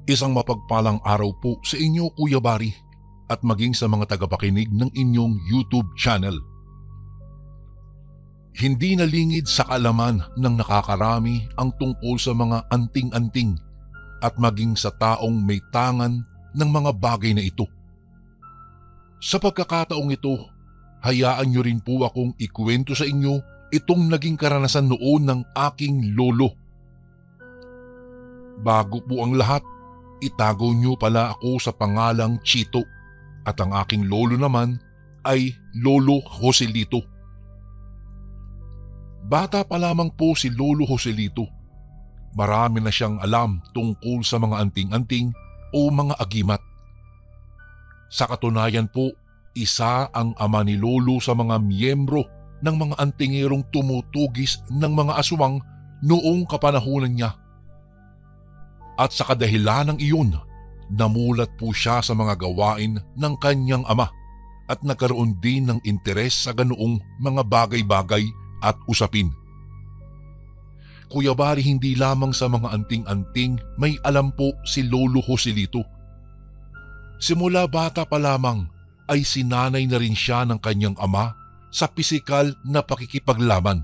Isang mapagpalang araw po sa inyo, Kuya Bari, at maging sa mga tagapakinig ng inyong YouTube channel. Hindi nalingid sa kaalaman ng nakakarami ang tungkol sa mga anting-anting at maging sa taong may tangan ng mga bagay na ito. Sa pagkakataong ito, hayaan niyo rin po akong ikwento sa inyo itong naging karanasan noon ng aking lolo. Bago po ang lahat, itago niyo pala ako sa pangalang Chito at ang aking lolo naman ay Lolo Joselito. Bata pa lamang po si Lolo Joselito. Marami na siyang alam tungkol sa mga anting-anting o mga agimat. Sa katunayan po, isa ang ama ni Lolo sa mga miyembro ng mga antingerong tumutugis ng mga aswang noong kapanahunan niya. At sa kadahilan ng iyon, namulat po siya sa mga gawain ng kanyang ama at nagkaroon din ng interes sa ganoong mga bagay-bagay at usapin. Kuya Bari, hindi lamang sa mga anting-anting may alam po si Lolo Joselito. Simula bata pa lamang ay sinanay na rin siya ng kanyang ama sa pisikal na pakikipaglaban.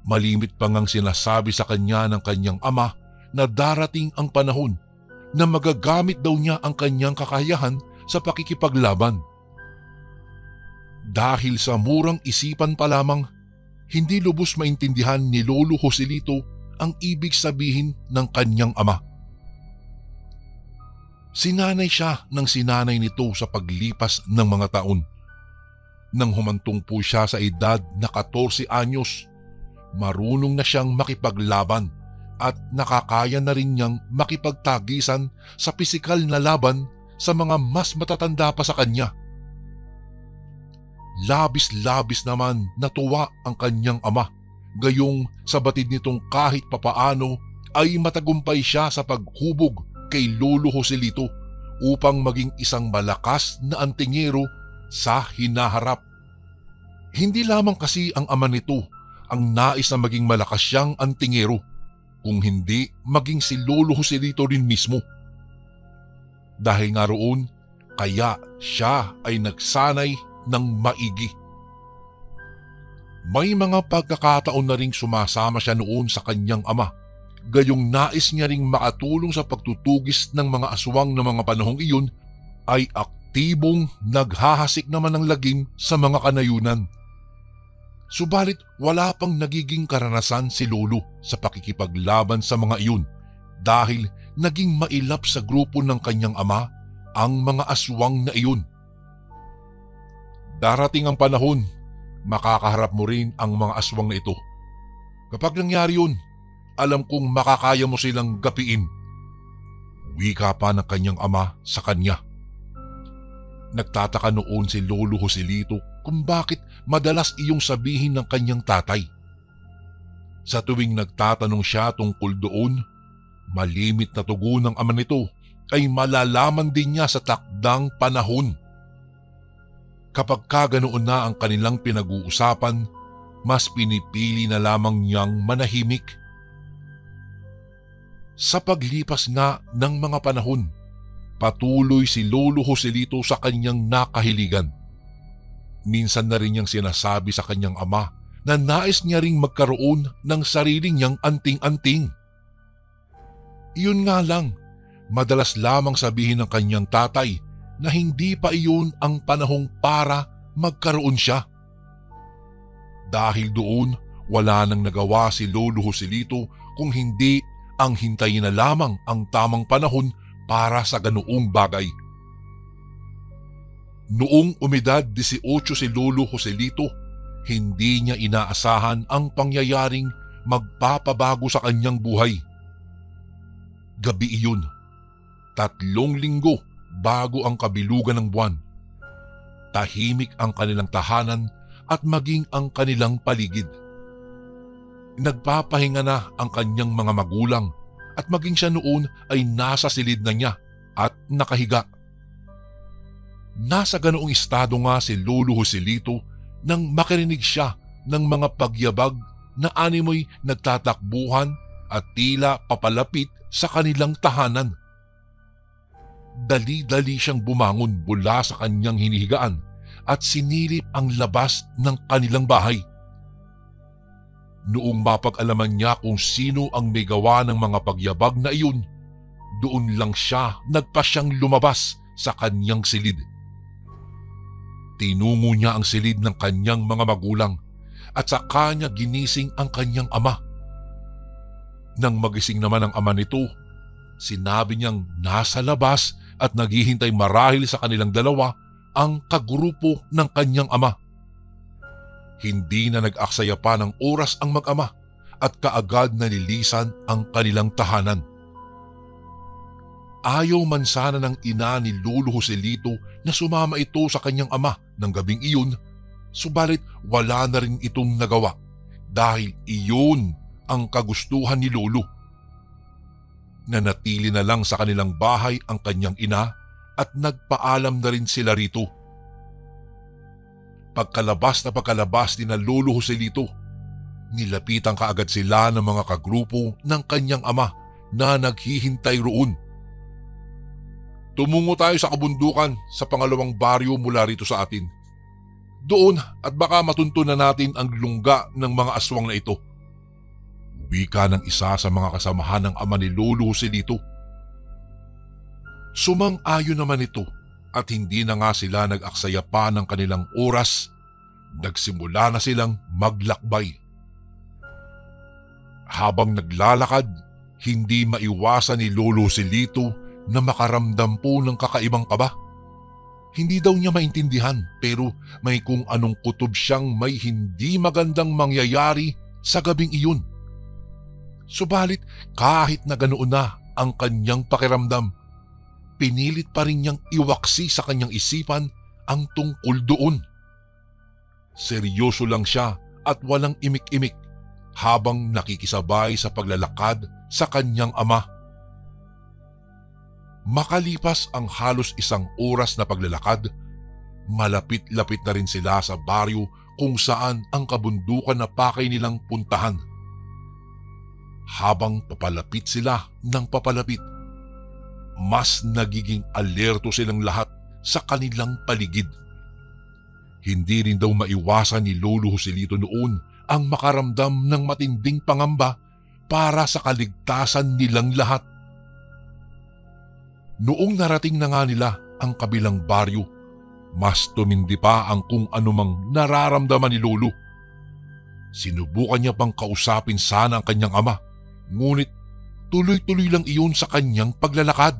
Malimit pa ngang sinasabi sa kanya ng kanyang ama na darating ang panahon na magagamit daw niya ang kanyang kakayahan sa pakikipaglaban. Dahil sa murang isipan pa lamang, hindi lubos maintindihan ni Lolo Joselito ang ibig sabihin ng kanyang ama. Sinanay siya ng sinanay nito sa paglipas ng mga taon. Nang humantong po siya sa edad na 14 anyos, marunong na siyang makipaglaban at nakakaya na rin niyang makipagtagisan sa pisikal na laban sa mga mas matatanda pa sa kanya. Labis-labis naman natuwa ang kanyang ama, gayong sa batid nitong kahit papaano ay matagumpay siya sa paghubog kay Lolo Joselito upang maging isang malakas na antingero sa hinaharap. Hindi lamang kasi ang ama nito ang nais na maging malakas siyang antingero, kung hindi maging si Lolo Joselito rin mismo. Dahil nga roon, kaya siya ay nagsanay ng maigi. May mga pagkakataon na ring sumasama siya noon sa kanyang ama, gayong nais niya ring makatulong sa pagtutugis ng mga aswang ng mga panahong iyon, ay aktibong naghahasik naman ng lagim sa mga kanayunan. Subalit wala pang nagiging karanasan si Lolo sa pakikipaglaban sa mga iyon dahil naging mailap sa grupo ng kanyang ama ang mga aswang na iyon. Darating ang panahon, makakaharap mo rin ang mga aswang na ito. Kapag nangyari yun, alam kong makakaya mo silang gapiin. Wika pa ng kanyang ama sa kanya. Nagtataka noon si Lolo Joselito kung bakit madalas iyong sabihin ng kanyang tatay. Sa tuwing nagtatanong siya tungkol doon, malimit na tugon ng ama nito ay malalaman din niya sa takdang panahon. Kapag kaganoon na ang kanilang pinag-uusapan, mas pinipili na lamang niyang manahimik. Sa paglipas nga ng mga panahon, patuloy si Lolo Joselito sa kanyang nakahiligan. Minsan na rin niyang sinasabi sa kanyang ama na nais niya ring magkaroon ng sarili niyang anting-anting. Iyon nga lang, madalas lamang sabihin ng kanyang tatay na hindi pa iyon ang panahong para magkaroon siya. Dahil doon, wala nang nagawa si Lolo Joselito kung hindi ang hintayin na lamang ang tamang panahon para sa ganoong bagay. Noong umidad 18 si Lolo Joselito, hindi niya inaasahan ang pangyayaring magpapabago sa kanyang buhay. Gabi iyon, 3 linggo bago ang kabilugan ng buwan. Tahimik ang kanilang tahanan at maging ang kanilang paligid. Nagpapahinga na ang kanyang mga magulang at maging siya noon ay nasa silid na niya at nakahiga. Nasa ganoong estado nga si Lolo Joselito nang makarinig siya ng mga pagyabag na animoy nagtatakbuhan at tila papalapit sa kanilang tahanan. dali-dali siyang bumangon mula sa kanyang hinihigaan at sinilip ang labas ng kanilang bahay. Noong mapag-alaman niya kung sino ang may gawa ng mga pagyabag na iyon, doon lang siya nagpasyang lumabas sa kanyang silid. Tinungo niya ang silid ng kanyang mga magulang at saka niya ginising ang kanyang ama. Nang magising naman ang ama nito, sinabi niyang nasa labas at naghihintay marahil sa kanilang dalawa ang kagrupo ng kanyang ama. Hindi na nag-aksaya pa ng oras ang mag-ama at kaagad nalilisan ang kanilang tahanan. Ayaw man sana ng ina ni Lolo Joselito na sumama ito sa kanyang ama ng gabing iyon, subalit wala na rin itong nagawa dahil iyon ang kagustuhan ni Lolo. Nanatili na lang sa kanilang bahay ang kanyang ina at nagpaalam na rin sila rito. Pagkalabas ni na Lolo Joselito, nilapitan kaagad sila ng mga kagrupo ng kanyang ama na naghihintay roon. Tumungo tayo sa kabundukan sa pangalawang baryo mula rito sa atin. Doon at baka matuntunan natin ang lungga ng mga aswang na ito. Wika ng isa sa mga kasamahan ng ama ni Lolo Joselito. Sumang-ayon naman ito at hindi na nga sila nag-aksaya pa ng kanilang oras, nagsimula na silang maglakbay. Habang naglalakad, hindi maiwasan ni Lolo Joselito na makaramdam po ng kakaibang kaba. Hindi daw niya maintindihan pero may kung anong kutob siyang may hindi magandang mangyayari sa gabing iyon. Subalit kahit na ganoon na ang kanyang pakiramdam, pinilit pa rin niyang iwaksi sa kanyang isipan ang tungkol doon. Seryoso lang siya at walang imik-imik habang nakikisabay sa paglalakad sa kanyang ama. Makalipas ang halos isang oras na paglalakad, malapit-lapit na rin sila sa baryo kung saan ang kabundukan na pakay nilang puntahan. Habang papalapit sila ng papalapit, mas nagiging alerto silang lahat sa kanilang paligid. Hindi rin daw maiwasan ni Lolo Joselito noon ang makaramdam ng matinding pangamba para sa kaligtasan nilang lahat. Noong narating na nga nila ang kabilang baryo, mas tumindi pa ang kung anumang nararamdaman ni Lolo. Sinubukan niya pang kausapin sana ang kanyang ama, ngunit tuloy-tuloy lang iyon sa kanyang paglalakad.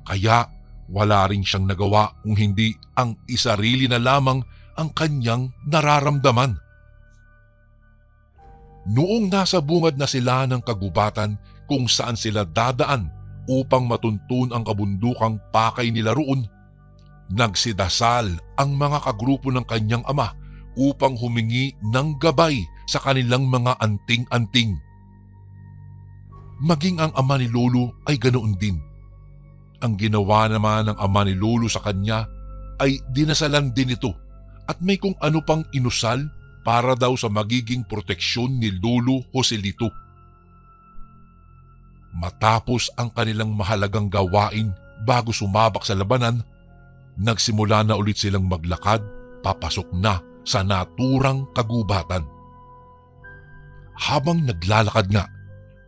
Kaya wala rin siyang nagawa kung hindi ang isarili na lamang ang kanyang nararamdaman. Noong nasa bungad na sila ng kagubatan kung saan sila dadaan upang matuntun ang kabundukang pakay nila roon, nagsidasal ang mga kagrupo ng kanyang ama upang humingi ng gabay sa kanilang mga anting-anting. Maging ang ama ni Lolo ay ganoon din. Ang ginawa naman ng ama ni Lolo sa kanya ay dinasalan din ito at may kung ano pang inusal para daw sa magiging proteksyon ni Lolo Joselito. Matapos ang kanilang mahalagang gawain bago sumabak sa labanan, nagsimula na ulit silang maglakad papasok na sa naturang kagubatan. Habang naglalakad nga,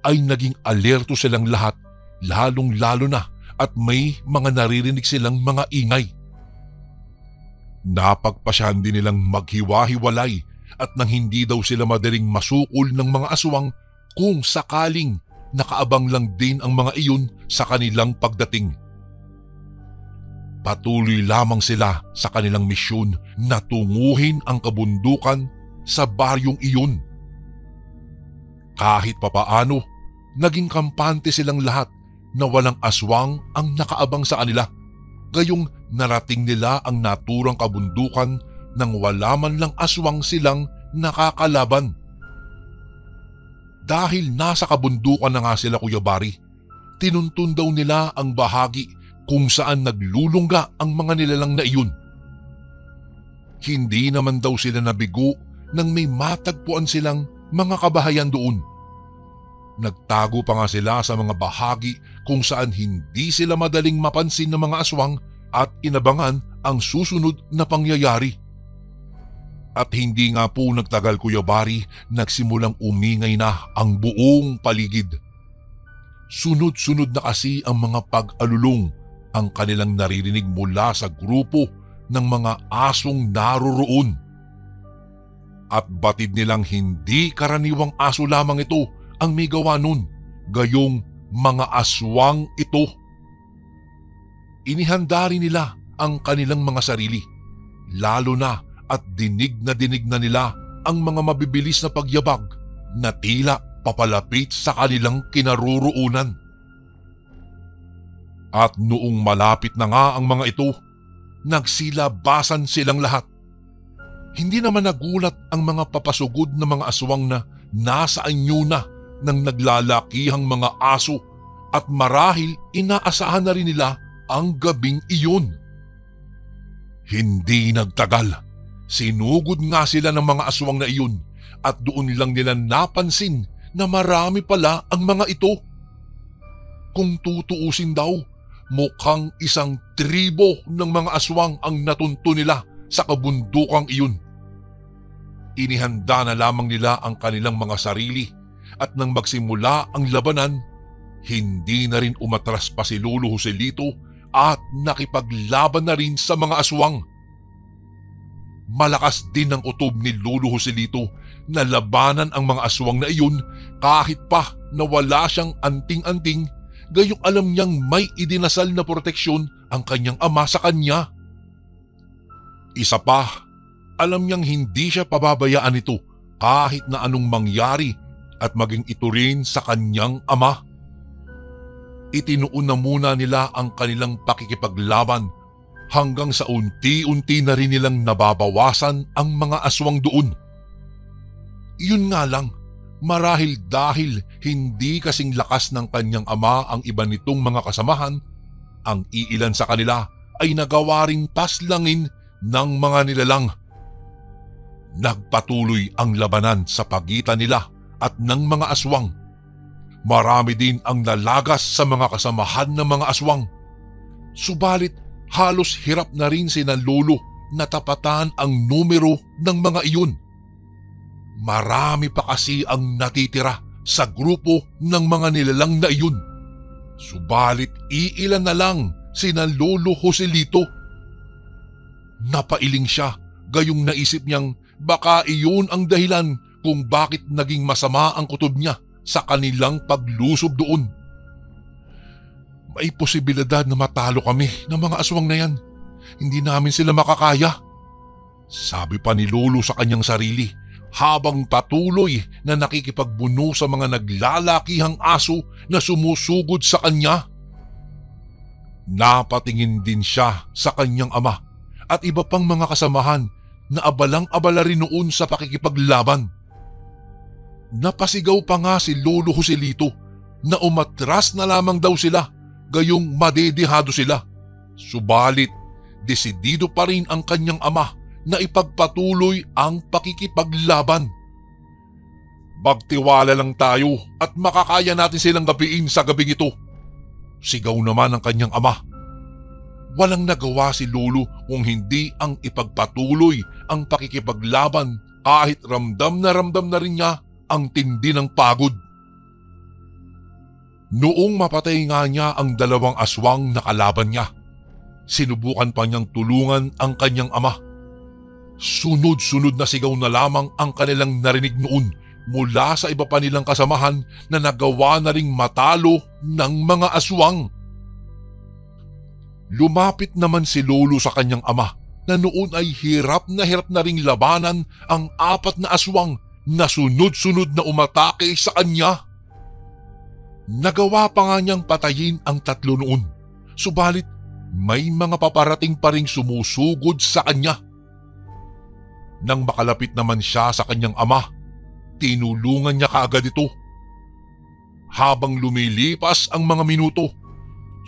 ay naging alerto silang lahat, lalong-lalo na at may mga naririnig silang mga ingay. Napagpasyahan din nilang maghiwa-hiwalay at nang hindi daw sila madaling masukol ng mga aswang kung sakaling nakaabang lang din ang mga iyon sa kanilang pagdating. Patuloy lamang sila sa kanilang misyon na tunguhin ang kabundukan sa baryong iyon. Kahit papaano, naging kampante silang lahat na walang aswang ang nakaabang sa kanila, gayong narating nila ang naturang kabundukan nang wala man lang aswang silang nakakalaban. Dahil nasa kabundukan na nga sila, Kuya Bari, tinuntun daw nila ang bahagi kung saan naglulungga ang mga nilalang na iyon. Hindi naman daw sila nabigo nang may matagpuan silang mga kabahayan doon. Nagtago pa nga sila sa mga bahagi kung saan hindi sila madaling mapansin ng mga aswang at inabangan ang susunod na pangyayari. At hindi nga po nagtagal, Kuya Bari, nagsimulang umingay na ang buong paligid. Sunod-sunod na kasi ang mga pag-alulong ang kanilang naririnig mula sa grupo ng mga asong naroroon. At batid nilang hindi karaniwang aso lamang ito ang may gawa nun, gayong mga aswang ito. Inihanda rin nila ang kanilang mga sarili, lalo na at dinig na nila ang mga mabibilis na pagyabag na tila papalapit sa kanilang kinaroroonan. At noong malapit na nga ang mga ito, nagsilabasan silang lahat. Hindi naman nagulat ang mga papasugod na mga aswang na nasa anyo na ng naglalakihang mga aso at marahil inaasahan na rin nila ang gabing iyon. Hindi nagtagal, sinugod nga sila ng mga aswang na iyon at doon lang nila napansin na marami pala ang mga ito. Kung tutuusin daw, mukhang isang tribo ng mga aswang ang natunto nila sa kabundukang iyon. Inihanda na lamang nila ang kanilang mga sarili at nang magsimula ang labanan, hindi na rin umatras pa si Lolo Joselito at nakipaglaban na rin sa mga aswang. Malakas din ang kutob ni Lolo Joselito na labanan ang mga aswang na iyon kahit pa na wala siyang anting-anting, gayong alam niyang may idinasal na proteksyon ang kanyang ama sa kanya. Isa pa, alam niyang hindi siya pababayaan nito kahit na anong mangyari at maging ito rin sa kanyang ama. Itinuon na muna nila ang kanilang pakikipaglaban hanggang sa unti-unti na rin nilang nababawasan ang mga aswang doon. Iyon nga lang, marahil dahil hindi kasing lakas ng kanyang ama ang iba nitong mga kasamahan, ang iilan sa kanila ay nagawa ring paslangin ng mga nilalang. Nagpatuloy ang labanan sa pagitan nila at ng mga aswang. Marami din ang nalagas sa mga kasamahan ng mga aswang. Subalit halos hirap na rin sina Lolo na tapatan ang numero ng mga iyon. Marami pa kasi ang natitira sa grupo ng mga nilalang na iyon. Subalit iilan na lang sina Lolo Joselito. Napailing siya, gayong naisip niyang baka iyon ang dahilan kung bakit naging masama ang kutob niya sa kanilang paglusob doon. May posibilidad na matalo kami ng mga aswang na yan. Hindi namin sila makakaya. Sabi pa ni Lolo sa kanyang sarili habang patuloy na nakikipagbuno sa mga naglalakihang aso na sumusugod sa kanya. Napatingin din siya sa kanyang ama at iba pang mga kasamahan na abalang-abala rin noon sa pakikipaglaban. Napasigaw pa nga si Lolo Joselito na umatras na lamang daw sila, gayong madedehado sila. Subalit, desidido pa rin ang kanyang ama na ipagpatuloy ang pakikipaglaban. Magtiwala lang tayo at makakaya natin silang gapiin sa gabing ito. Sigaw naman ang kanyang ama. Walang nagawa si Lolo kung hindi ang ipagpatuloy ang pakikipaglaban kahit ramdam na rin niya ang tindi ng pagod. Noong mapatay nga niya ang dalawang aswang na kalaban niya, sinubukan pa niyang tulungan ang kanyang ama. Sunod-sunod na sigaw na lamang ang kanilang narinig noon mula sa iba pa nilang kasamahan na nagawa na ring matalo ng mga aswang. Lumapit naman si Lolo sa kanyang ama na noon ay hirap na ring labanan ang apat na aswang na sunod-sunod na umatake sa kanya. Nagawa pa nga niyang patayin ang tatlo noon, subalit may mga paparating pa ring sumusugod sa kanya. Nang makalapit naman siya sa kanyang ama, tinulungan niya kaagad ito. Habang lumilipas ang mga minuto,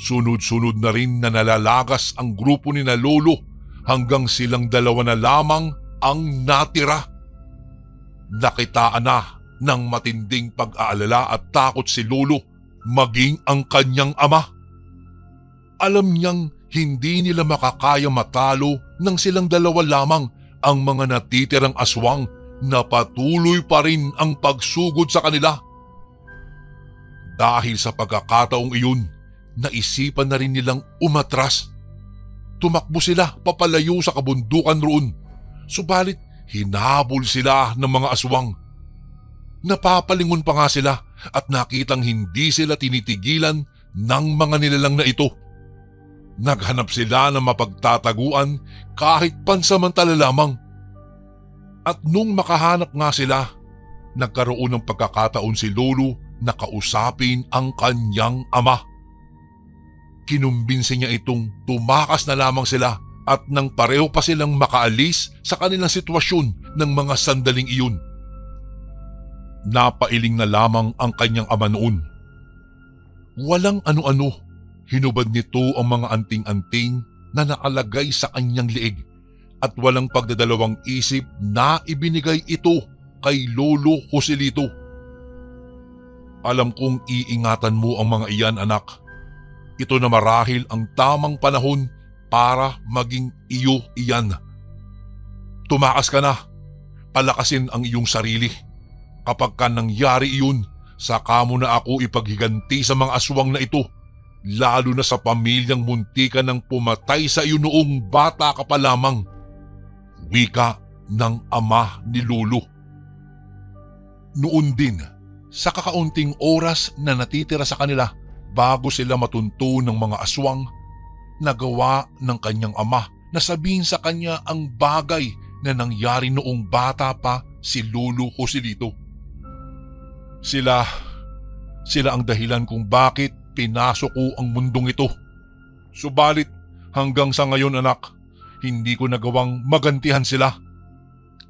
sunod-sunod na rin na nalalagas ang grupo ni na Lolo hanggang silang dalawa na lamang ang natira. Nakitaan na ng matinding pag-aalala at takot si Lolo, maging ang kanyang ama. Alam niyang hindi nila makakaya matalo nang silang dalawa lamang ang mga natitirang aswang na patuloy pa rin ang pagsugod sa kanila. Dahil sa pagkakataong iyon, naisipan na rin nilang umatras. Tumakbo sila papalayo sa kabundukan roon, subalit hinabol sila ng mga aswang. Napapalingon pa nga sila at nakitang hindi sila tinitigilan ng mga nilalang na ito. Naghanap sila ng mapagtataguan kahit pansamantala lamang. At nung makahanap nga sila, nagkaroon ng pagkakataon si Lolo na kausapin ang kanyang ama. Kinumbinsi niya itong tumakas na lamang sila at nang pareho pa silang makaalis sa kanilang sitwasyon ng mga sandaling iyon. Napailing na lamang ang kanyang ama noon. Walang ano-ano, hinubad nito ang mga anting-anting na nakalagay sa kanyang liig at walang pagdadalawang isip na ibinigay ito kay Lolo Joselito. Alam kong iingatan mo ang mga iyan, anak. Ito na marahil ang tamang panahon para maging iyo iyan. Tumakas ka na, palakasin ang iyong sarili. Kapag ka nangyari iyon, saka mo na ako ipaghiganti sa mga aswang na ito, lalo na sa pamilyang muntika ng pumatay sa iyo noong bata ka pa lamang. Wika ng ama ni Lolo. Noon din, sa kakaunting oras na natitira sa kanila bago sila matunto ng mga aswang, nagawa ng kanyang ama na sabihin sa kanya ang bagay na nangyari noong bata pa si Lolo Joselito. Sila ang dahilan kung bakit pinasok ko ang mundong ito. Subalit hanggang sa ngayon, anak, hindi ko nagawang magantihan sila.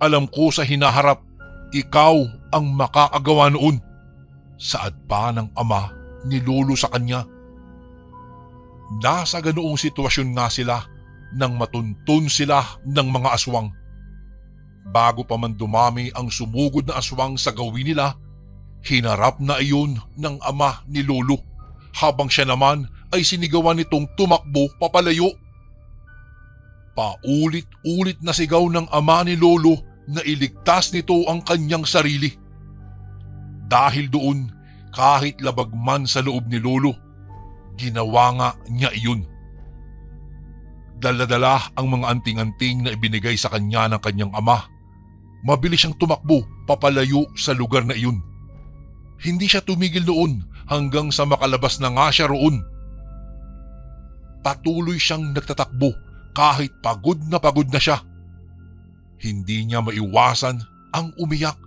Alam ko sa hinaharap, ikaw ang makakagawa noon. Saad pa ng ama ni Lolo sa kanya. Nasa ganoong sitwasyon nga sila nang matuntun sila ng mga aswang. Bago pa man dumami ang sumugod na aswang sa gawin nila, hinarap na iyon ng ama ni Lolo, habang siya naman ay sinigawan nitong tumakbo papalayo. Paulit-ulit na sigaw ng ama ni Lolo na iligtas nito ang kanyang sarili. Dahil doon, kahit labag man sa loob ni Lolo, ginawa nga niya iyon. Dala-dala ang mga anting-anting na ibinigay sa kanya ng kanyang ama. Mabilis siyang tumakbo papalayo sa lugar na iyon. Hindi siya tumigil doon hanggang sa makalabas na nga siya roon. Patuloy siyang nagtatakbo kahit pagod na siya. Hindi niya maiwasan ang umiyak,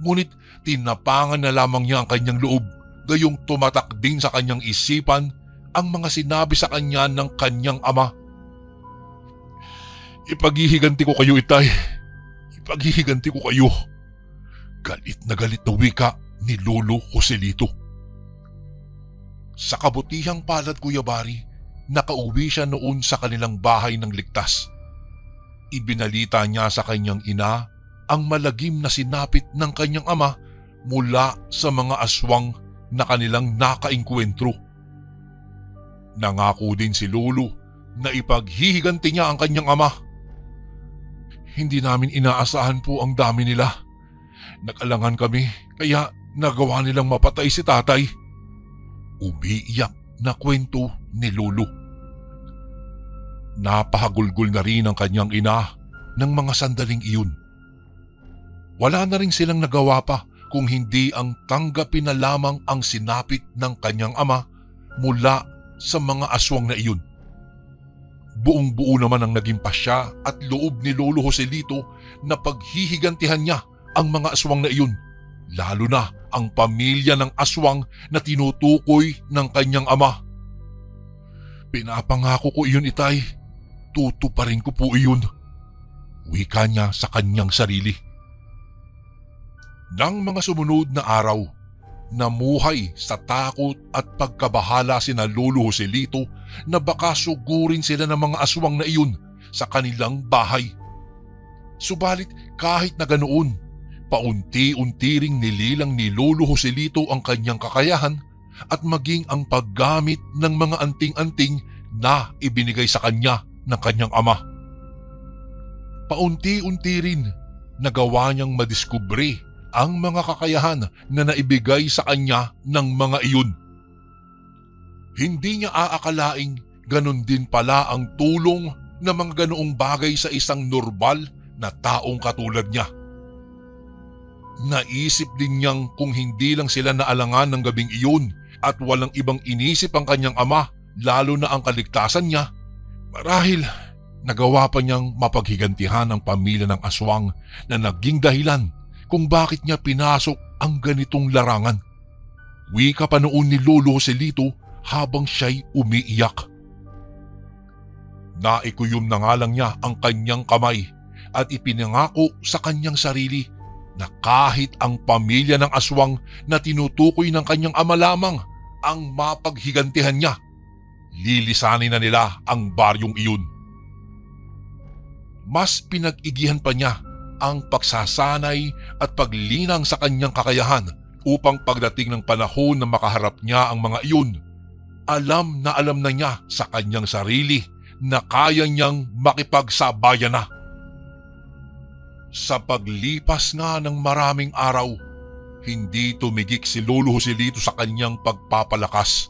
ngunit tinapangan na lamang niya ang kanyang loob, gayong tumatak din sa kanyang isipan ang mga sinabi sa kanya ng kanyang ama. Ipaghihiganti ko kayo, itay. Ipaghihiganti ko kayo. Galit na wika ni Lolo Joselito. Sa kabutihang palad, Kuya Bari, nakauwi siya noon sa kanilang bahay ng ligtas. Ibinalita niya sa kanyang ina ang malagim na sinapit ng kanyang ama mula sa mga aswang na kanilang nakaengkwentro. Nangako din si Lolo na ipaghihiganti niya ang kanyang ama. Hindi namin inaasahan po ang dami nila. Nag-alangan kami kaya nagawa nilang mapatay si tatay. Umiiyak na kwento ni Lolo. Napahagulgol na rin ang kanyang ina ng mga sandaling iyon. Wala na rin silang nagawa pa kung hindi ang tanggapin na lamang ang sinapit ng kanyang ama mula sa mga aswang na iyon. Buong-buo naman ang naging pasya at loob ni Lolo Joselito na paghihigantihan niya ang mga aswang na iyon, lalo na ang pamilya ng aswang na tinutukoy ng kanyang ama. Pinapangako ko iyon, itay. Tutuparin ko po iyon. Wika niya sa kanyang sarili. Nang mga sumunod na araw, namuhay sa takot at pagkabahala sina Lolo Joselito na baka sugurin sila ng mga aswang na iyon sa kanilang bahay. Subalit kahit na ganoon, Paunti-unti ring nililang ni Lolo Joselito ang kanyang kakayahan at maging ang paggamit ng mga anting-anting na ibinigay sa kanya ng kanyang ama. Paunti-unti rin nagawa niyang madiskubre ang mga kakayahan na naibigay sa kanya ng mga iyon. Hindi niya aakalaing ganun din pala ang tulong ng mga ganoong bagay sa isang normal na taong katulad niya. Naisip din niyang kung hindi lang sila naalangan ng gabing iyon at walang ibang inisip ang kanyang ama, lalo na ang kaligtasan niya, marahil nagawa pa niyang mapaghigantihan ang pamilya ng aswang na naging dahilan kung bakit niya pinasok ang ganitong larangan. Wika pa noon ni Lolo Joselito habang siya'y umiiyak. Naikuyom na nga lang niya ang kanyang kamay at ipinangako sa kanyang sarili na kahit ang pamilya ng aswang na tinutukoy ng kanyang ama lamang ang mapaghigantihan niya, lilisanin na nila ang baryong iyon. Mas pinag-igihan pa niya ang pagsasanay at paglinang sa kanyang kakayahan upang pagdating ng panahon na makaharap niya ang mga iyon, alam na niya sa kanyang sarili na kaya niyang makipagsabayan na. Sa paglipas nga ng maraming araw, hindi tumigik si Lolo Joselito sa kanyang pagpapalakas.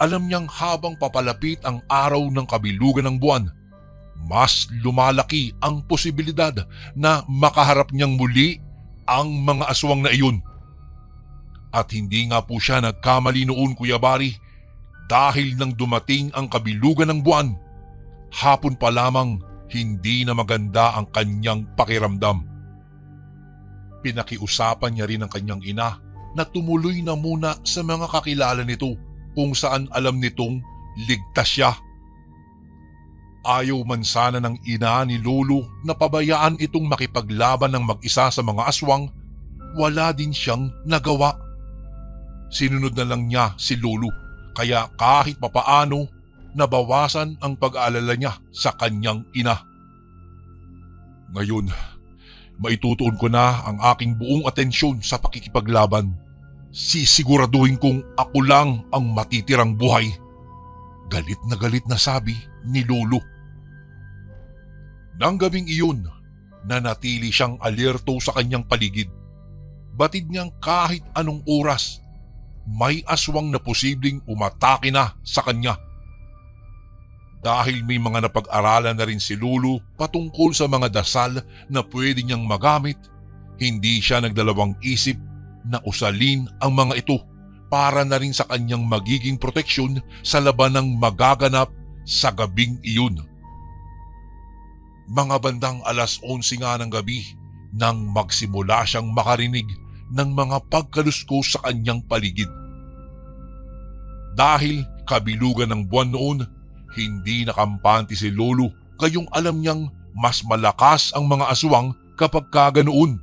Alam niyang habang papalapit ang araw ng kabilugan ng buwan, mas lumalaki ang posibilidad na makaharap niyang muli ang mga aswang na iyon. At hindi nga po siya nagkamali noon, Kuya Bari, dahil nang dumating ang kabilugan ng buwan, hapon pa lamang hindi na maganda ang kanyang pakiramdam. Pinakiusapan niya rin ang kanyang ina na tumuloy na muna sa mga kakilala nito kung saan alam nitong ligtas siya. Ayaw man sana ng ina ni Lolo na pabayaan itong makipaglaban ng mag-isa sa mga aswang, wala din siyang nagawa. Sinunod na lang niya si Lolo, kaya kahit papaano nabawasan ang pag-aalala niya sa kanyang ina. Ngayon, maitutuon ko na ang aking buong atensyon sa pakikipaglaban. Sisiguraduhin kong ako lang ang matitirang buhay. Galit na sabi ni Lolo. Nang gabing iyon, nanatili siyang alerto sa kanyang paligid. Batid niyang kahit anong oras, may aswang na posibleng umatake na sa kanya. Dahil may mga napag-aralan na rin si Lolo patungkol sa mga dasal na pwede niyang magamit, hindi siya nagdalawang isip na usalin ang mga ito para na rin sa kanyang magiging proteksyon sa labanang magaganap sa gabing iyon. Mga bandang 11:00 nga ng gabi nang magsimula siyang makarinig ng mga pagkaluskos sa kanyang paligid. Dahil kabilugan ng buwan noon, hindi nakampante si Lolo, kayong alam niyang mas malakas ang mga aswang kapag kaganoon.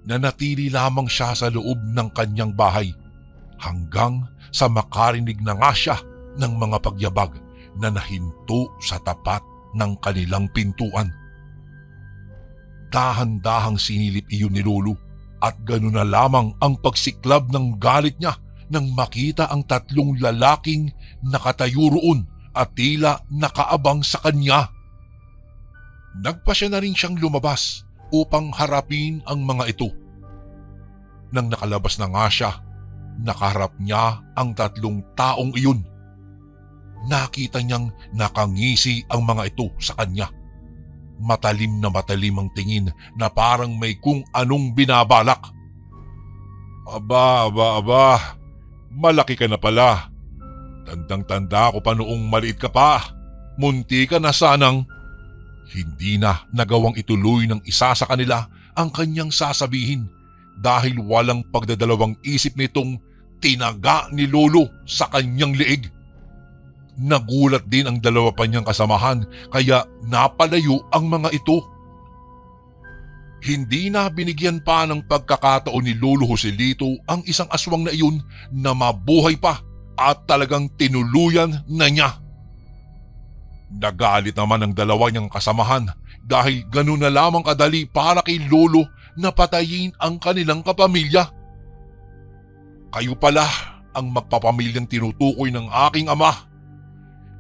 Nanatili lamang siya sa loob ng kanyang bahay hanggang sa makarinig na nga siya ng mga pagyabag na nahinto sa tapat ng kanilang pintuan. Dahan-dahang sinilip iyon ni Lolo at gano'n na lamang ang pagsiklab ng galit niya nang makita ang 3 lalaking nakatayo roon at tila nakaabang sa kanya. Nagpasya na rin siyang lumabas upang harapin ang mga ito. Nang nakalabas na nga siya, nakaharap niya ang 3 taong iyon. Nakita niyang nakangisi ang mga ito sa kanya. Matalim na matalim ang tingin na parang may kung anong binabalak. Aba, malaki ka na pala. Tandang-tanda ko pa noong maliit ka pa. Munti ka na sanang. Hindi na nagawang ituloy ng isa sa kanila ang kanyang sasabihin dahil walang pagdadalawang isip nitong tinaga ni Lolo sa kanyang leeg. Nagulat din ang 2 pa niyang kasamahan kaya napalayo ang mga ito. Hindi na binigyan pa ng pagkakataon ni Lolo Joselito ang isang aswang na iyon na mabuhay pa at talagang tinuluyan na niya. Nagalit naman ang 2 niyang kasamahan dahil ganun na lamang kadali para kay Lolo na patayin ang kanilang kapamilya. Kayo pala ang magpapamilyang tinutukoy ng aking ama.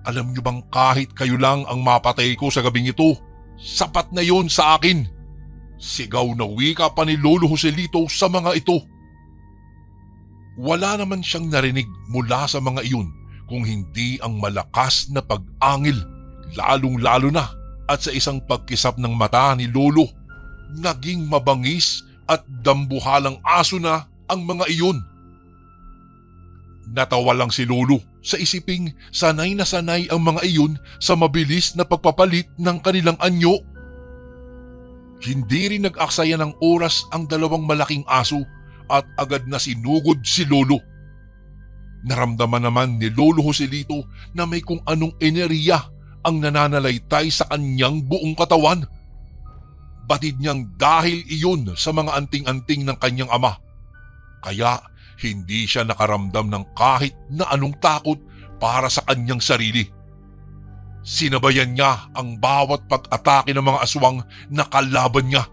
Alam niyo bang kahit kayo lang ang mapatay ko sa gabing ito, sapat na yon sa akin. Sigaw na wika pa ni Lolo Joselito sa mga ito. Wala naman siyang narinig mula sa mga iyon kung hindi ang malakas na pag-angil, lalong-lalo na at sa isang pagkisap ng mata ni Lolo. Naging mabangis at dambuhalang aso na ang mga iyon. Natawa lang si Lolo sa isiping sanay na sanay ang mga iyon sa mabilis na pagpapalit ng kanilang anyo. Hindi rin nag-aksaya ng oras ang dalawang malaking aso at agad na sinugod si Lolo. Naramdaman naman ni Lolo Joselito na may kung anong enerhiya ang nananalaytay sa kanyang buong katawan. Batid niyang dahil iyon sa mga anting-anting ng kanyang ama. Kaya hindi siya nakaramdam ng kahit na anong takot para sa kanyang sarili. Sinabayan niya ang bawat pag-atake ng mga aswang na kalaban niya.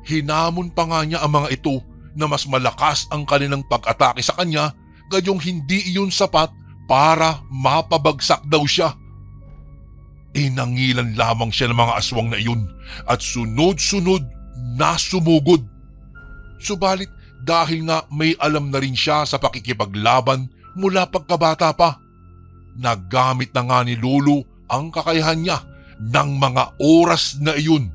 Hinamon pa nga niya ang mga ito na mas malakas ang kanilang pag-atake sa kanya, gayong hindi iyon sapat para mapabagsak daw siya. Inangilan lamang siya ng mga aswang na iyon at sunod-sunod na sumugod. Subalit dahil nga may alam na rin siya sa pakikipaglaban mula pagkabata pa, nagamit na nga ni Lolo ang kakayahan niya ng mga oras na iyon.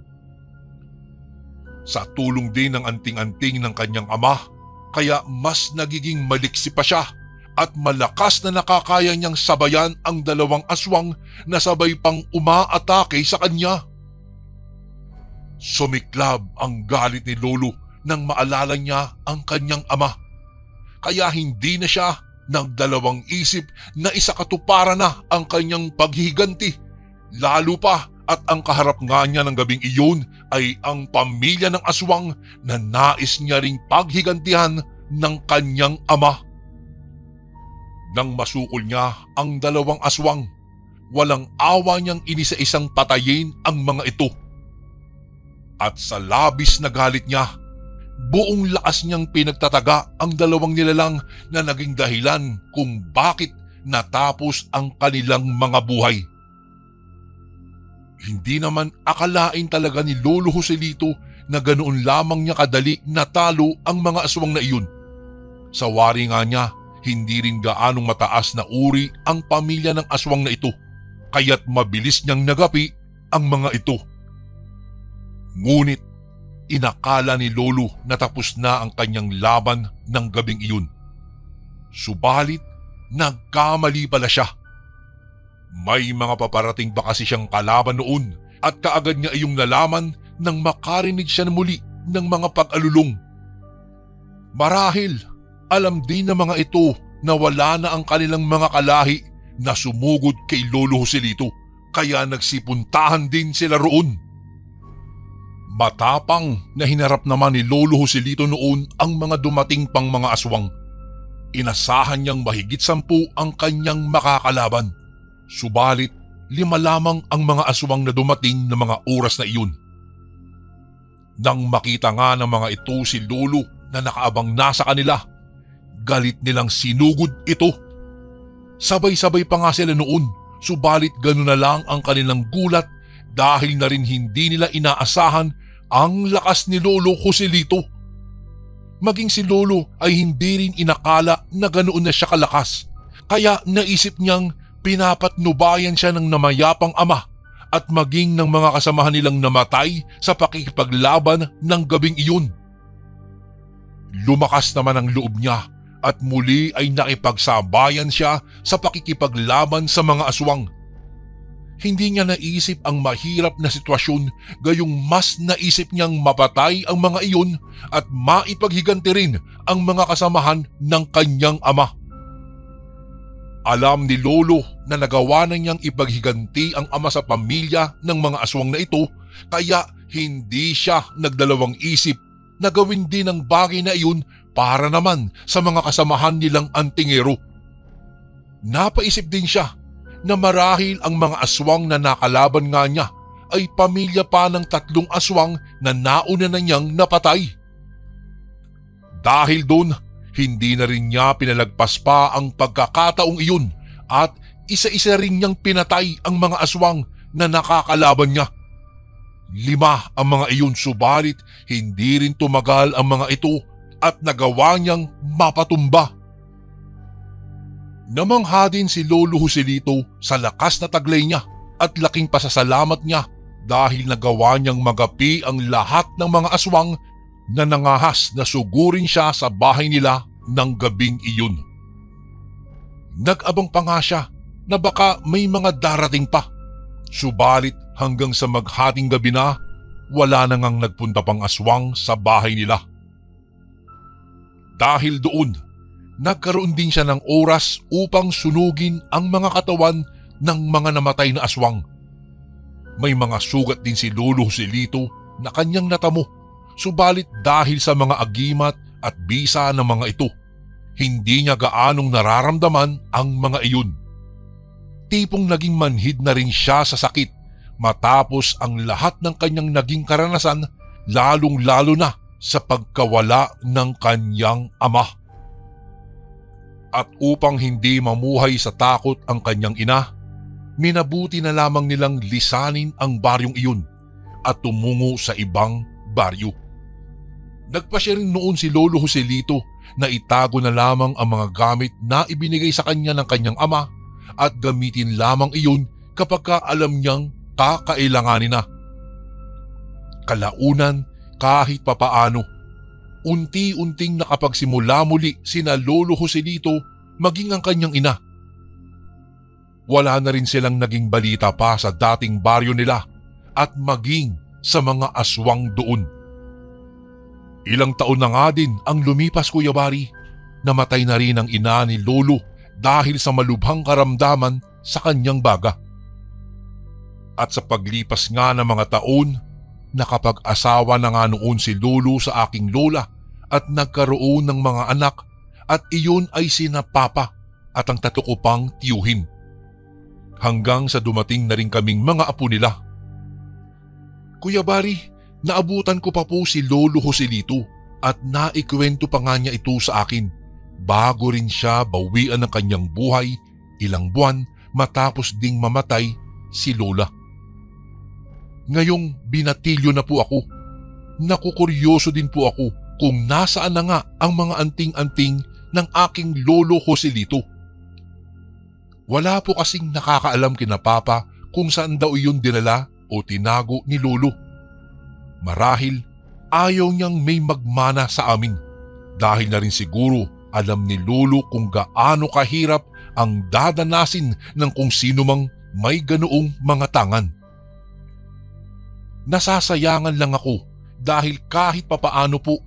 Sa tulong din ng anting-anting ng kanyang ama, kaya mas nagiging maliksi pa siya at malakas na nakakaya niyang sabayan ang dalawang aswang na sabay pang umaatake sa kanya. Sumiklab ang galit ni Lolo nang maalala niya ang kanyang ama. Kaya hindi na siya nagdalawang isip na isakatuparan na ang kanyang paghihiganti. Lalo pa at ang kaharap nga niya ng gabing iyon ay ang pamilya ng aswang na nais niya ring paghigantihan ng kanyang ama. Nang masukol niya ang dalawang aswang, walang awa niyang inisa-isang patayin ang mga ito. At sa labis na galit niya, buong lakas niyang pinagtataga ang dalawang nilalang na naging dahilan kung bakit natapos ang kanilang mga buhay. Hindi naman akalain talaga ni Lolo Joselito na ganoon lamang niya kadali natalo ang mga aswang na iyon. Sa wari nga niya, hindi rin gaanong mataas na uri ang pamilya ng aswang na ito, kaya't mabilis niyang nagapi ang mga ito. Ngunit inakala ni Lolo na tapos na ang kanyang laban ng gabing iyon. Subalit, nagkamali pala siya. May mga paparating ba kasi siyang kalaban noon at kaagad niya iyong nalaman nang makarinig siya muli ng mga pag-alulong. Marahil, alam din ng mga ito na wala na ang kanilang mga kalahi na sumugod kay Lolo Joselito, kaya nagsipuntahan din sila roon. Matapang na hinarap naman ni Lolo Joselito noon ang mga dumating pang mga aswang. Inasahan niyang mahigit 10 ang kanyang makakalaban. Subalit 5 lamang ang mga aswang na dumating na mga oras na iyon. Nang makita nga ng mga ito si Lolo na nakaabang na sa kanila, galit nilang sinugod ito. Sabay-sabay pa nga sila noon, subalit gano'n na lang ang kanilang gulat dahil na rin hindi nila inaasahan ang lakas ni Lolo Joselito. Maging si Lolo ay hindi rin inakala na ganoon na siya kalakas, kaya naisip niyang pinapatnubayan siya ng namayapang ama at maging ng mga kasamahan nilang namatay sa pakikipaglaban ng gabing iyon. Lumakas naman ang loob niya at muli ay nakipagsabayan siya sa pakikipaglaban sa mga aswang. Hindi niya naisip ang mahirap na sitwasyon, gayong mas naisip niyang mapatay ang mga iyon at maipaghiganti rin ang mga kasamahan ng kanyang ama. Alam ni Lolo na nagawa na niyang ipaghiganti ang ama sa pamilya ng mga aswang na ito, kaya hindi siya nagdalawang isip na gawin din ang bagay na iyon para naman sa mga kasamahan nilang antingero. Napaisip din siya na marahil ang mga aswang na nakalaban nga niya ay pamilya pa ng 3 aswang na nauna na niyang napatay. Dahil doon, hindi na rin niya pinalagpas pa ang pagkakataong iyon at isa-isa rin niyang pinatay ang mga aswang na nakakalaban niya. 5 ang mga iyon, subalit hindi rin tumagal ang mga ito at nagawa niyang mapatumba. Namangha din si Lolo Joselito sa lakas na taglay niya at laking pasasalamat niya dahil nagawa niyang magapi ang lahat ng mga aswang na nangahas na sugurin siya sa bahay nila ng gabing iyon. Nag-abang pa nga siya na baka may mga darating pa, subalit hanggang sa maghating gabi na, wala na ngang nagpunta pang aswang sa bahay nila. Dahil doon, nagkaroon din siya ng oras upang sunugin ang mga katawan ng mga namatay na aswang. May mga sugat din si Lolo Joselito na kanyang natamo, subalit dahil sa mga agimat at bisa ng mga ito, hindi niya gaanong nararamdaman ang mga iyon. Tipong naging manhid na rin siya sa sakit matapos ang lahat ng kanyang naging karanasan, lalong-lalo na sa pagkawala ng kanyang ama. At upang hindi mamuhay sa takot ang kanyang ina, minabuti na lamang nilang lisanin ang baryong iyon at tumungo sa ibang baryo. Nagpasya rin noon si Lolo Joselito na itago na lamang ang mga gamit na ibinigay sa kanya ng kanyang ama at gamitin lamang iyon kapag alam niyang kakailanganin na. Kalaunan, kahit papaano, unti-unting nakapagsimula muli sina Lolo Joselito maging ang kanyang ina. Wala na rin silang naging balita pa sa dating baryo nila at maging sa mga aswang doon. Ilang taon na nga din ang lumipas, Kuya Bari, namatay na rin ang ina ni Lolo dahil sa malubhang karamdaman sa kanyang baga. At sa paglipas nga ng mga taon, nakapag-asawa na nga noon si Lolo sa aking lola at nagkaroon ng mga anak at iyon ay sina Papa at ang 3 ko pang tiyuhin. Hanggang sa dumating na rin kaming mga apo nila. Kuya Bari, naabutan ko pa po si Lolo Joselito at naikwento pa nga niya ito sa akin bago rin siya bawian ng kanyang buhay ilang buwan matapos ding mamatay si Lola. Ngayong binatilyo na po ako, nakukuryoso din po ako kung nasaan na nga ang mga anting-anting ng aking Lolo Joselito. Wala po kasing nakakaalam kina Papa kung saan daw iyon dinala o tinago ni Lolo. Marahil ayaw niyang may magmana sa amin dahil na rin siguro alam ni Lolo kung gaano kahirap ang dadanasin ng kung sino mang may ganoong mga tangan. Nasasayangan lang ako dahil kahit papaano po,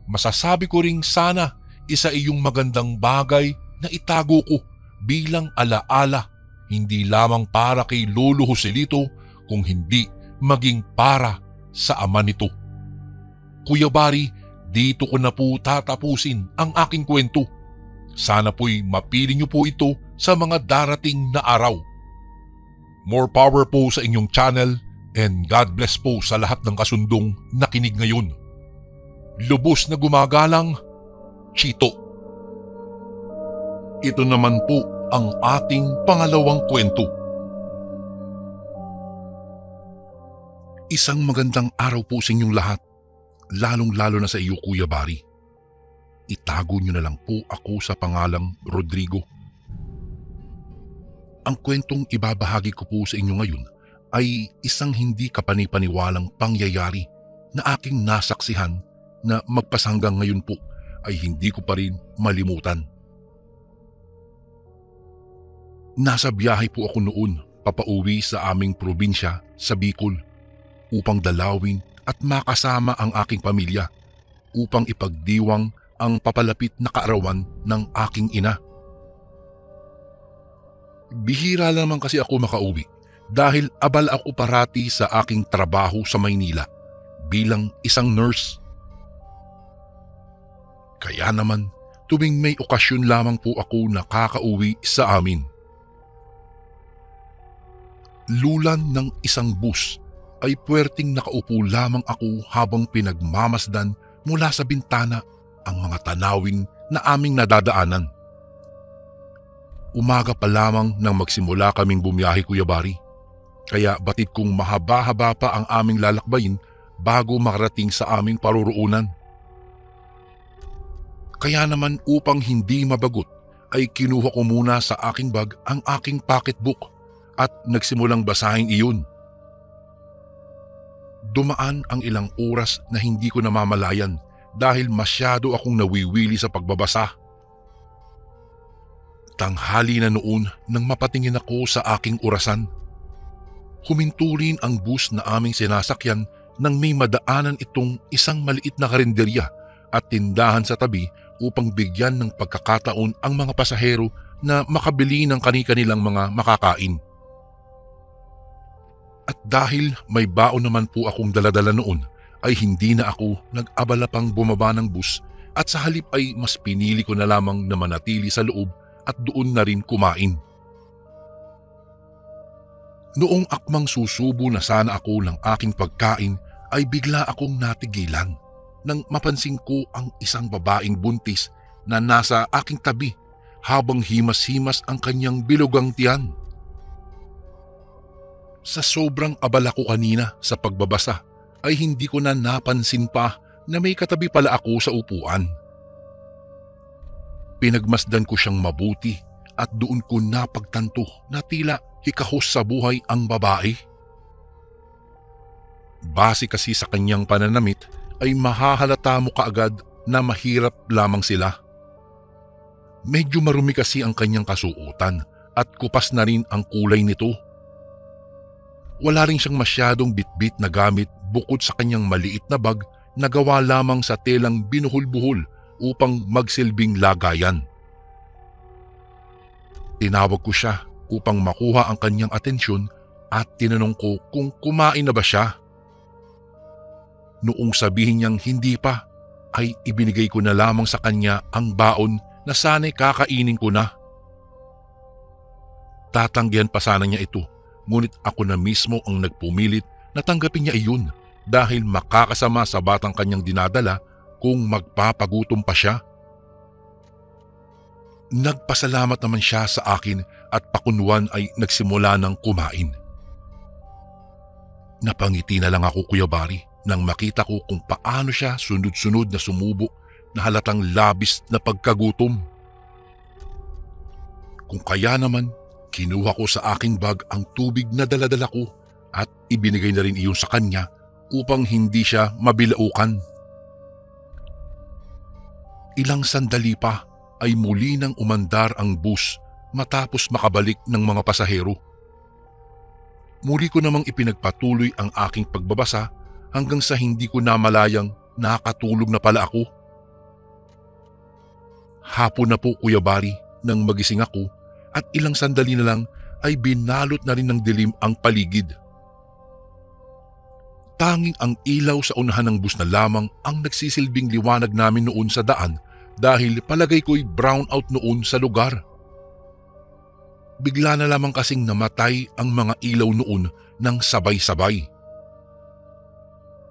masasabi ko ring sana isa iyong magandang bagay na itago ko bilang alaala, hindi lamang para kay Lolo Joselito kung hindi maging para sa ama nito. Kuya Bari, dito ko na po tatapusin ang aking kwento. Sana po'y mapili niyo po ito sa mga darating na araw. More power po sa inyong channel and God bless po sa lahat ng kasundong nakinig ngayon. Lubos na gumagalang, Chito. Ito naman po ang ating pangalawang kwento. Isang magandang araw po sa inyong lahat, lalong-lalo na sa iyo, Kuya Bari. Itago niyo na lang po ako sa pangalang Rodrigo. Ang kwentong ibabahagi ko po sa inyo ngayon ay isang hindi kapanipaniwalang pangyayari na aking nasaksihan na magpasanggang ngayon po ay hindi ko pa rin malimutan. Nasa biyahe po ako noon papauwi sa aming probinsya sa Bicol upang dalawin at makasama ang aking pamilya upang ipagdiwang ang papalapit na kaarawan ng aking ina. Bihira naman kasi ako makauwi dahil abal ako parati sa aking trabaho sa Maynila bilang isang nurse. Kaya naman tuwing may okasyon lamang po ako nakakauwi sa amin. Lulan ng isang bus ay puwerteng nakaupo lamang ako habang pinagmamasdan mula sa bintana ang mga tanawin na aming nadadaanan. Umaga pa lamang nang magsimula kaming bumiyahe, Kuya Bari, kaya batid kong mahaba-haba pa ang aming lalakbayin bago makarating sa aming paruroonan. Kaya naman upang hindi mabagot ay kinuha ko muna sa aking bag ang aking pocketbook at nagsimulang basahin iyon. Dumaan ang ilang oras na hindi ko namamalayan dahil masyado akong nawiwili sa pagbabasa. Tanghali na noon nang mapatingin ako sa aking orasan. Huminto rin ang bus na aming sinasakyan nang may madaanan itong isang maliit na karinderya at tindahan sa tabi upang bigyan ng pagkakataon ang mga pasahero na makabili ng kani-kanilang mga makakain. At dahil may baon naman po akong daladala noon, ay hindi na ako nag-abala pang bumaba ng bus at sa halip ay mas pinili ko na lamang na manatili sa loob at doon na rin kumain. Noong akmang susubo na sana ako ng aking pagkain ay bigla akong natigilan nang mapansin ko ang isang babaeng buntis na nasa aking tabi habang himas-himas ang kanyang bilugang tiyan. Sa sobrang abala ko kanina sa pagbabasa ay hindi ko na napansin pa na may katabi pala ako sa upuan. Pinagmasdan ko siyang mabuti at doon ko napagtanto na tila hikahos sa buhay ang babae. Base kasi sa kanyang pananamit ay mahahalata mo kaagad na mahirap lamang sila. Medyo marumi kasi ang kanyang kasuotan at kupas na rin ang kulay nito. Wala rin siyang masyadong bitbit na gamit bukod sa kanyang maliit na bag na gawa lamang sa telang binuhol-buhol upang magsilbing lagayan. Tinawag ko siya upang makuha ang kanyang atensyon at tinanong ko kung kumain na ba siya. Noong sabihin niyang hindi pa, ay ibinigay ko na lamang sa kanya ang baon na sana'y kakainin ko na. Tatanggihan pa sana niya ito, ngunit ako na mismo ang nagpumilit na tanggapin niya iyon dahil makakasama sa batang kanyang dinadala kung magpapagutom pa siya. Nagpasalamat naman siya sa akin at pakunwan ay nagsimula ng kumain. Napangiti na lang ako, Kuya Bari, nang makita ko kung paano siya sunod-sunod na sumubo na halatang labis na pagkagutom. Kung kaya naman, kinuha ko sa aking bag ang tubig na daladala ko at ibinigay na rin iyon sa kanya upang hindi siya mabilaukan. Ilang sandali pa ay muli nang umandar ang bus matapos makabalik ng mga pasahero. Muli ko namang ipinagpatuloy ang aking pagbabasa hanggang sa hindi ko namalayang nakatulog na pala ako. Hapon na po, Kuya Bari, nang magising ako at ilang sandali na lang ay binalot na rin ng dilim ang paligid. Tanging ang ilaw sa unahan ng bus na lamang ang nagsisilbing liwanag namin noon sa daan dahil palagay ko'y brown out noon sa lugar. Bigla na lamang kasing namatay ang mga ilaw noon ng sabay-sabay.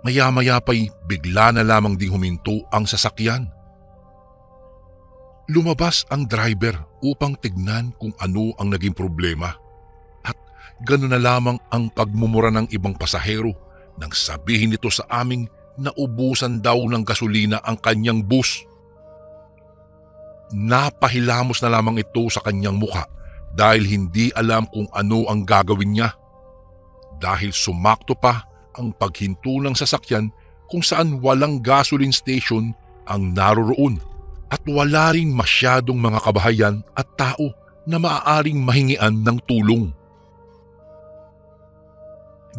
Maya-maya pa'y bigla na lamang ding huminto ang sasakyan. Lumabas ang driver upang tignan kung ano ang naging problema at gano'n na lamang ang pagmumura ng ibang pasahero nang sabihin nito sa aming naubusan daw ng gasolina ang kanyang bus. Napahilamos na lamang ito sa kanyang mukha dahil hindi alam kung ano ang gagawin niya. Dahil sumakto pa ang paghinto ng sasakyan kung saan walang gasoline station ang naroroon at wala ring masyadong mga kabahayan at tao na maaaring mahingian ng tulong.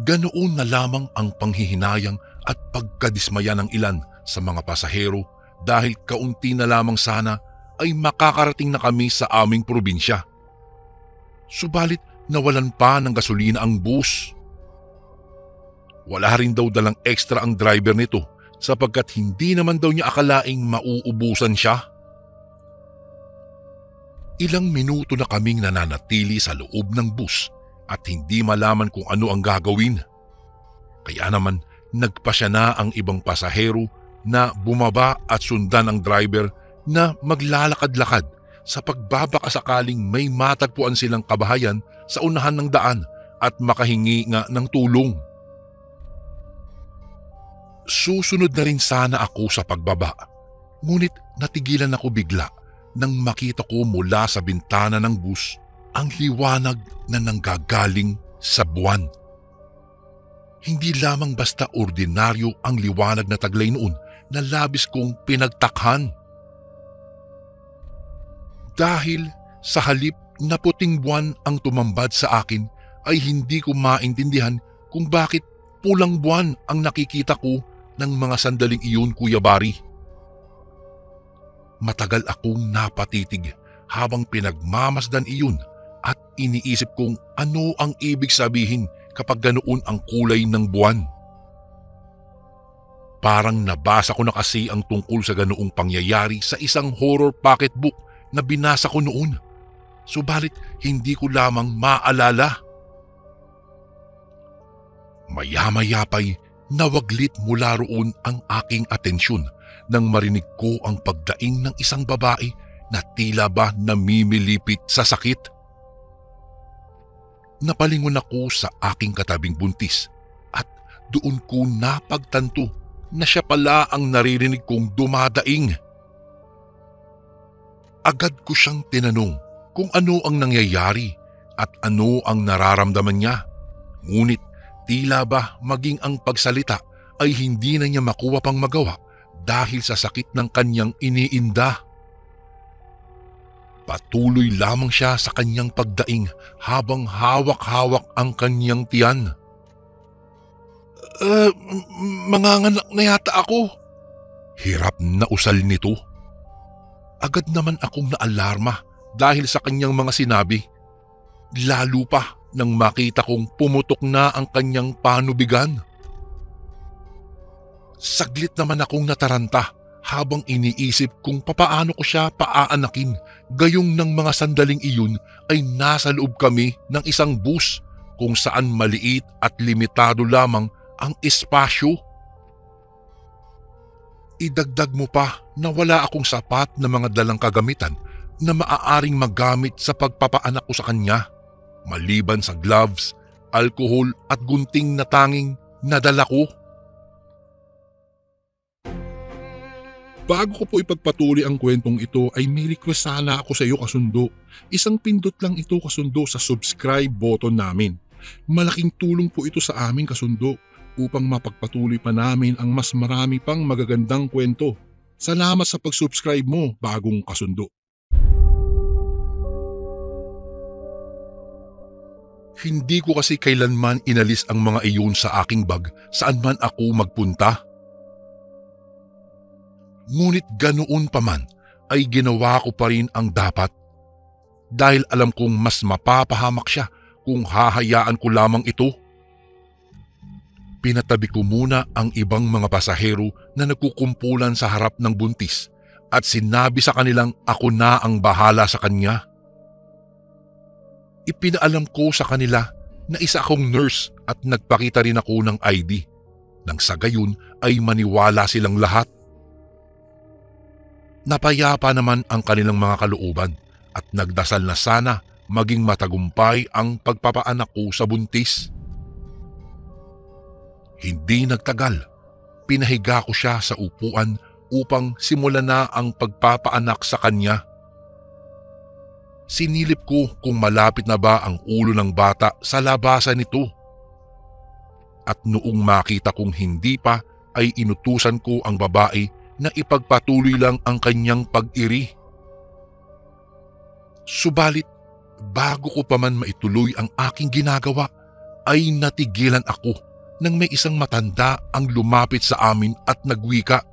Ganoon na lamang ang panghihinayang at pagkadismaya ng ilan sa mga pasahero dahil kaunti na lamang sana ay makakarating na kami sa aming probinsya. Subalit nawalan pa ng gasolina ang bus. Wala rin daw dalang extra ang driver nito sapagkat hindi naman daw niya akalaing mauubusan siya. Ilang minuto na kaming nananatili sa loob ng bus at hindi malaman kung ano ang gagawin. Kaya naman nagpasya na ang ibang pasahero na bumaba at sundan ang driver na maglalakad-lakad sa pagbabakasakaling may matagpuan silang kabahayan sa unahan ng daan at makahingi nga ng tulong. Susunod na rin sana ako sa pagbaba, ngunit natigilan ako bigla nang makita ko mula sa bintana ng bus ang liwanag na nanggagaling sa buwan. Hindi lamang basta ordinaryo ang liwanag na taglay noon na labis kong pinagtakhan. Dahil sa halip na puting buwan ang tumambad sa akin ay hindi ko maintindihan kung bakit pulang buwan ang nakikita ko ng mga sandaling iyon, Kuya Bari. Matagal akong napatitig habang pinagmamasdan iyon at iniisip kong ano ang ibig sabihin kapag ganoon ang kulay ng buwan. Parang nabasa ko na kasi ang tungkol sa ganoong pangyayari sa isang horror pocketbook na binasa ko noon. Subalit hindi ko lamang maalala. Maya-maya pa'y nawaglit mula roon ang aking atensyon nang marinig ko ang pagdaing ng isang babae na tila ba namimilipit sa sakit. Napalingon ako sa aking katabing buntis at doon ko napagtanto na siya pala ang naririnig kong dumadaing. Agad ko siyang tinanong kung ano ang nangyayari at ano ang nararamdaman niya. Ngunit tila ba maging ang pagsalita ay hindi na niya makuha pang magawa dahil sa sakit ng kanyang iniinda. Patuloy lamang siya sa kanyang pagdaing habang hawak-hawak ang kanyang tiyan. Manganganak na yata ako. Hirap na usal nito. Agad naman akong naalarma dahil sa kanyang mga sinabi. Lalo pa nang makita kong pumutok na ang kanyang panubigan. Saglit naman akong nataranta habang iniisip kung papaano ko siya paaanakin gayong ng mga sandaling iyon ay nasa loob kami ng isang bus kung saan maliit at limitado lamang ang espasyo. Idagdag mo pa na wala akong sapat na mga dalang kagamitan na maaaring magamit sa pagpapaanak ko sa kanya, maliban sa gloves, alkohol at gunting na tanging nadala ko. Bago ko po ipagpatuloy ang kwentong ito ay may request sana ako sa iyo, kasundo. Isang pindot lang ito, kasundo, sa subscribe button namin. Malaking tulong po ito sa amin, kasundo, upang mapagpatuloy pa namin ang mas marami pang magagandang kwento. Salamat sa pag-subscribe mo, bagong kasundo. Hindi ko kasi kailanman inalis ang mga iyon sa aking bag saan man ako magpunta. Ngunit ganoon pa man ay ginawa ko pa rin ang dapat dahil alam kong mas mapapahamak siya kung hahayaan ko lamang ito. Pinatabi ko muna ang ibang mga pasahero na nagkukumpulan sa harap ng buntis at sinabi sa kanilang ako na ang bahala sa kanya. Ipinaalam ko sa kanila na isa akong nurse at nagpakita rin ako ng ID. Nang sa gayon ay maniwala silang lahat. Napayapa naman ang kanilang mga kalooban at nagdasal na sana maging matagumpay ang pagpapaanak ko sa buntis. Hindi nagtagal, pinahiga ko siya sa upuan upang simulan na ang pagpapaanak sa kanya. Sinilip ko kung malapit na ba ang ulo ng bata sa labasan nito. At noong makita kong hindi pa ay inutusan ko ang babae na ipagpatuloy lang ang kanyang pag-iri. Subalit, bago ko pa man maituloy ang aking ginagawa, ay natigilan ako nang may isang matanda ang lumapit sa amin at nagwika.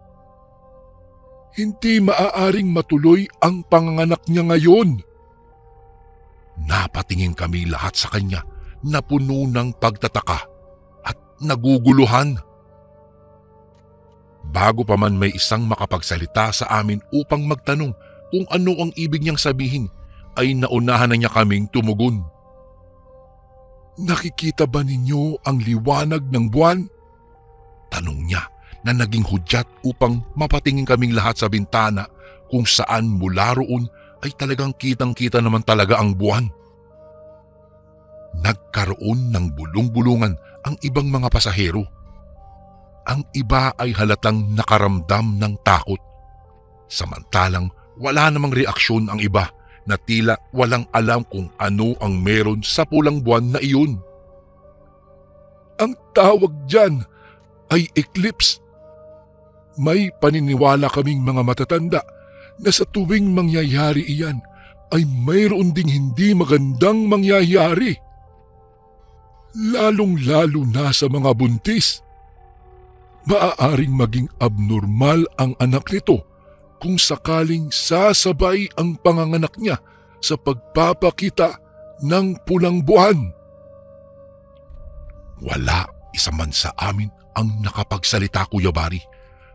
Hindi maaaring matuloy ang panganganak niya ngayon. Napatingin kami lahat sa kanya na puno ng pagtataka at naguguluhan. Bago pa man may isang makapagsalita sa amin upang magtanong kung ano ang ibig niyang sabihin, ay naunahan na niya kaming tumugon. Nakikita ba ninyo ang liwanag ng buwan? Tanong niya na naging hudyat upang mapatingin kaming lahat sa bintana kung saan mula roon ay talagang kitang-kita naman talaga ang buwan. Nagkaroon ng bulong-bulungan ang ibang mga pasahero. Ang iba ay halatang nakaramdam ng takot. Samantalang wala namang reaksyon ang iba na tila walang alam kung ano ang meron sa pulang buwan na iyon. Ang tawag dyan ay eclipse. May paniniwala kaming mga matatanda na sa tuwing mangyayari iyan ay mayroon ding hindi magandang mangyayari. Lalong-lalo na sa mga buntis. Maaaring maging abnormal ang anak nito kung sakaling sasabay ang panganganak niya sa pagpapakita ng pulang buwan. Wala isa man sa amin ang nakapagsalita, Kuya Bari,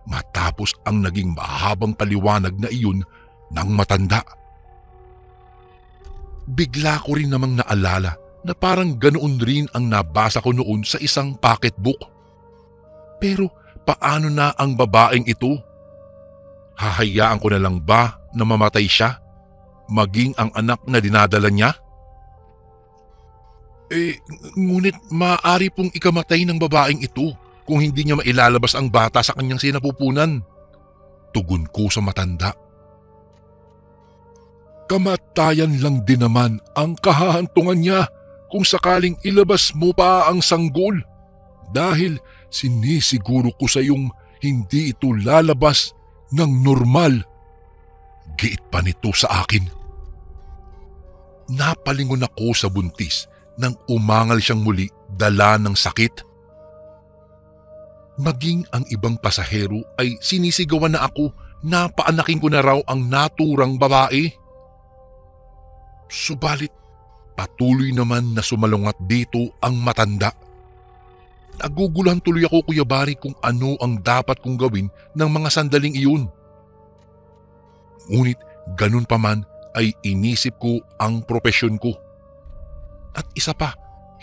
matapos ang naging mahabang paliwanag na iyon ng matanda. Bigla ko rin namang naalala na parang ganoon rin ang nabasa ko noon sa isang pocketbook. Pero paano na ang babaeng ito? Hahayaan ko na lang ba na mamatay siya? Maging ang anak na dinadala niya? Ngunit maaari pong ikamatay ng babaeng ito kung hindi niya mailalabas ang bata sa kanyang sinapupunan. Tugon ko sa matanda. Kamatayan lang din naman ang kahahantungan niya kung sakaling ilabas mo pa ang sanggol. Dahil sinisiguro ko sa iyong hindi ito lalabas ng normal. Giit pa nito sa akin. Napalingon ako sa buntis nang umangal siyang muli dala ng sakit. Maging ang ibang pasahero ay sinisigawan na ako na paanakin ko na raw ang naturang babae. Subalit patuloy naman na sumalungat dito ang matanda. Naguguluhan tuloy ako, Kuya Bari, kung ano ang dapat kong gawin ng mga sandaling iyon. Ngunit ganun pa man ay inisip ko ang propesyon ko. At isa pa,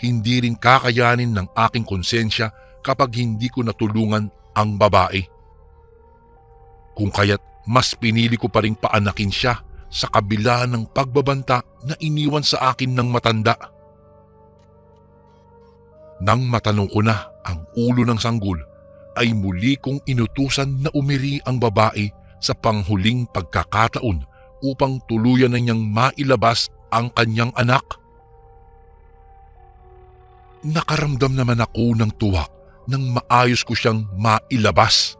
hindi rin kakayanin ng aking konsensya kapag hindi ko natulungan ang babae. Kung kaya't mas pinili ko pa rin paanakin siya sa kabila ng pagbabanta na iniwan sa akin ng matanda. Nang matanong ko na ang ulo ng sanggol, ay muli kong inutusan na umiri ang babae sa panghuling pagkakataon upang tuluyan na niyang mailabas ang kanyang anak. Nakaramdam naman ako ng tuwa nang maayos ko siyang mailabas.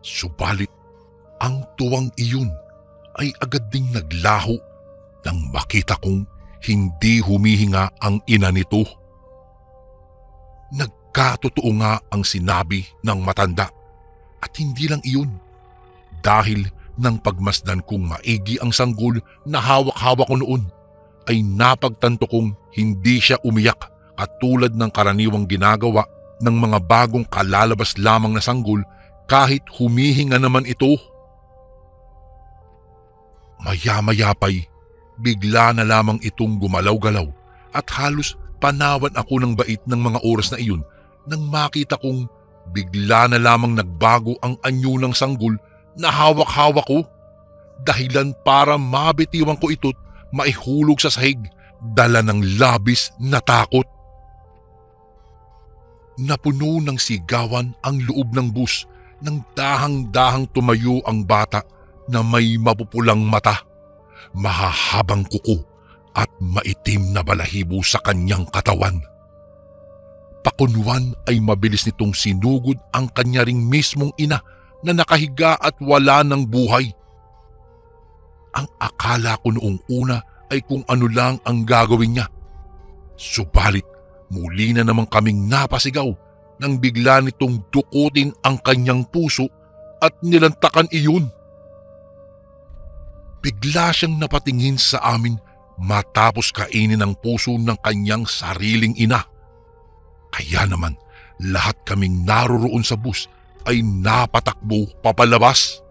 Subalit, ang tuwang iyon ay agad ding naglaho nang makita kong hindi humihinga ang ina nito. Nagkatotoo nga ang sinabi ng matanda at hindi lang iyon. Dahil nang pagmasdan kong maigi ang sanggol na hawak-hawak ko noon, ay napagtanto kong hindi siya umiyak katulad ng karaniwang ginagawa ng mga bagong kalalabas lamang na sanggol kahit humihinga naman ito. Maya-maya pa'y bigla na lamang itong gumalaw-galaw at halos panawan ako ng bait ng mga oras na iyon nang makita kong bigla na lamang nagbago ang anyo ng sanggol na hawak-hawak ko, dahilan para mabitiwan ko ito't maihulog sa sahig, dala ng labis na takot. Napuno ng sigawan ang loob ng bus nang dahang-dahang tumayo ang bata na may mapupulang mata, mahahabang kuko at maitim na balahibo sa kanyang katawan. Pakunwan ay mabilis nitong sinugod ang kanya ring mismong ina na nakahiga at wala ng buhay. Ang akala ko noong una ay kung ano lang ang gagawin niya. Subalit muli na naman kaming napasigaw nang bigla nitong dukutin ang kanyang puso at nilantakan iyon. Bigla siyang napatingin sa amin matapos kainin ang puso ng kanyang sariling ina. Kaya naman lahat kaming naroroon sa bus ay napatakbo papalabas.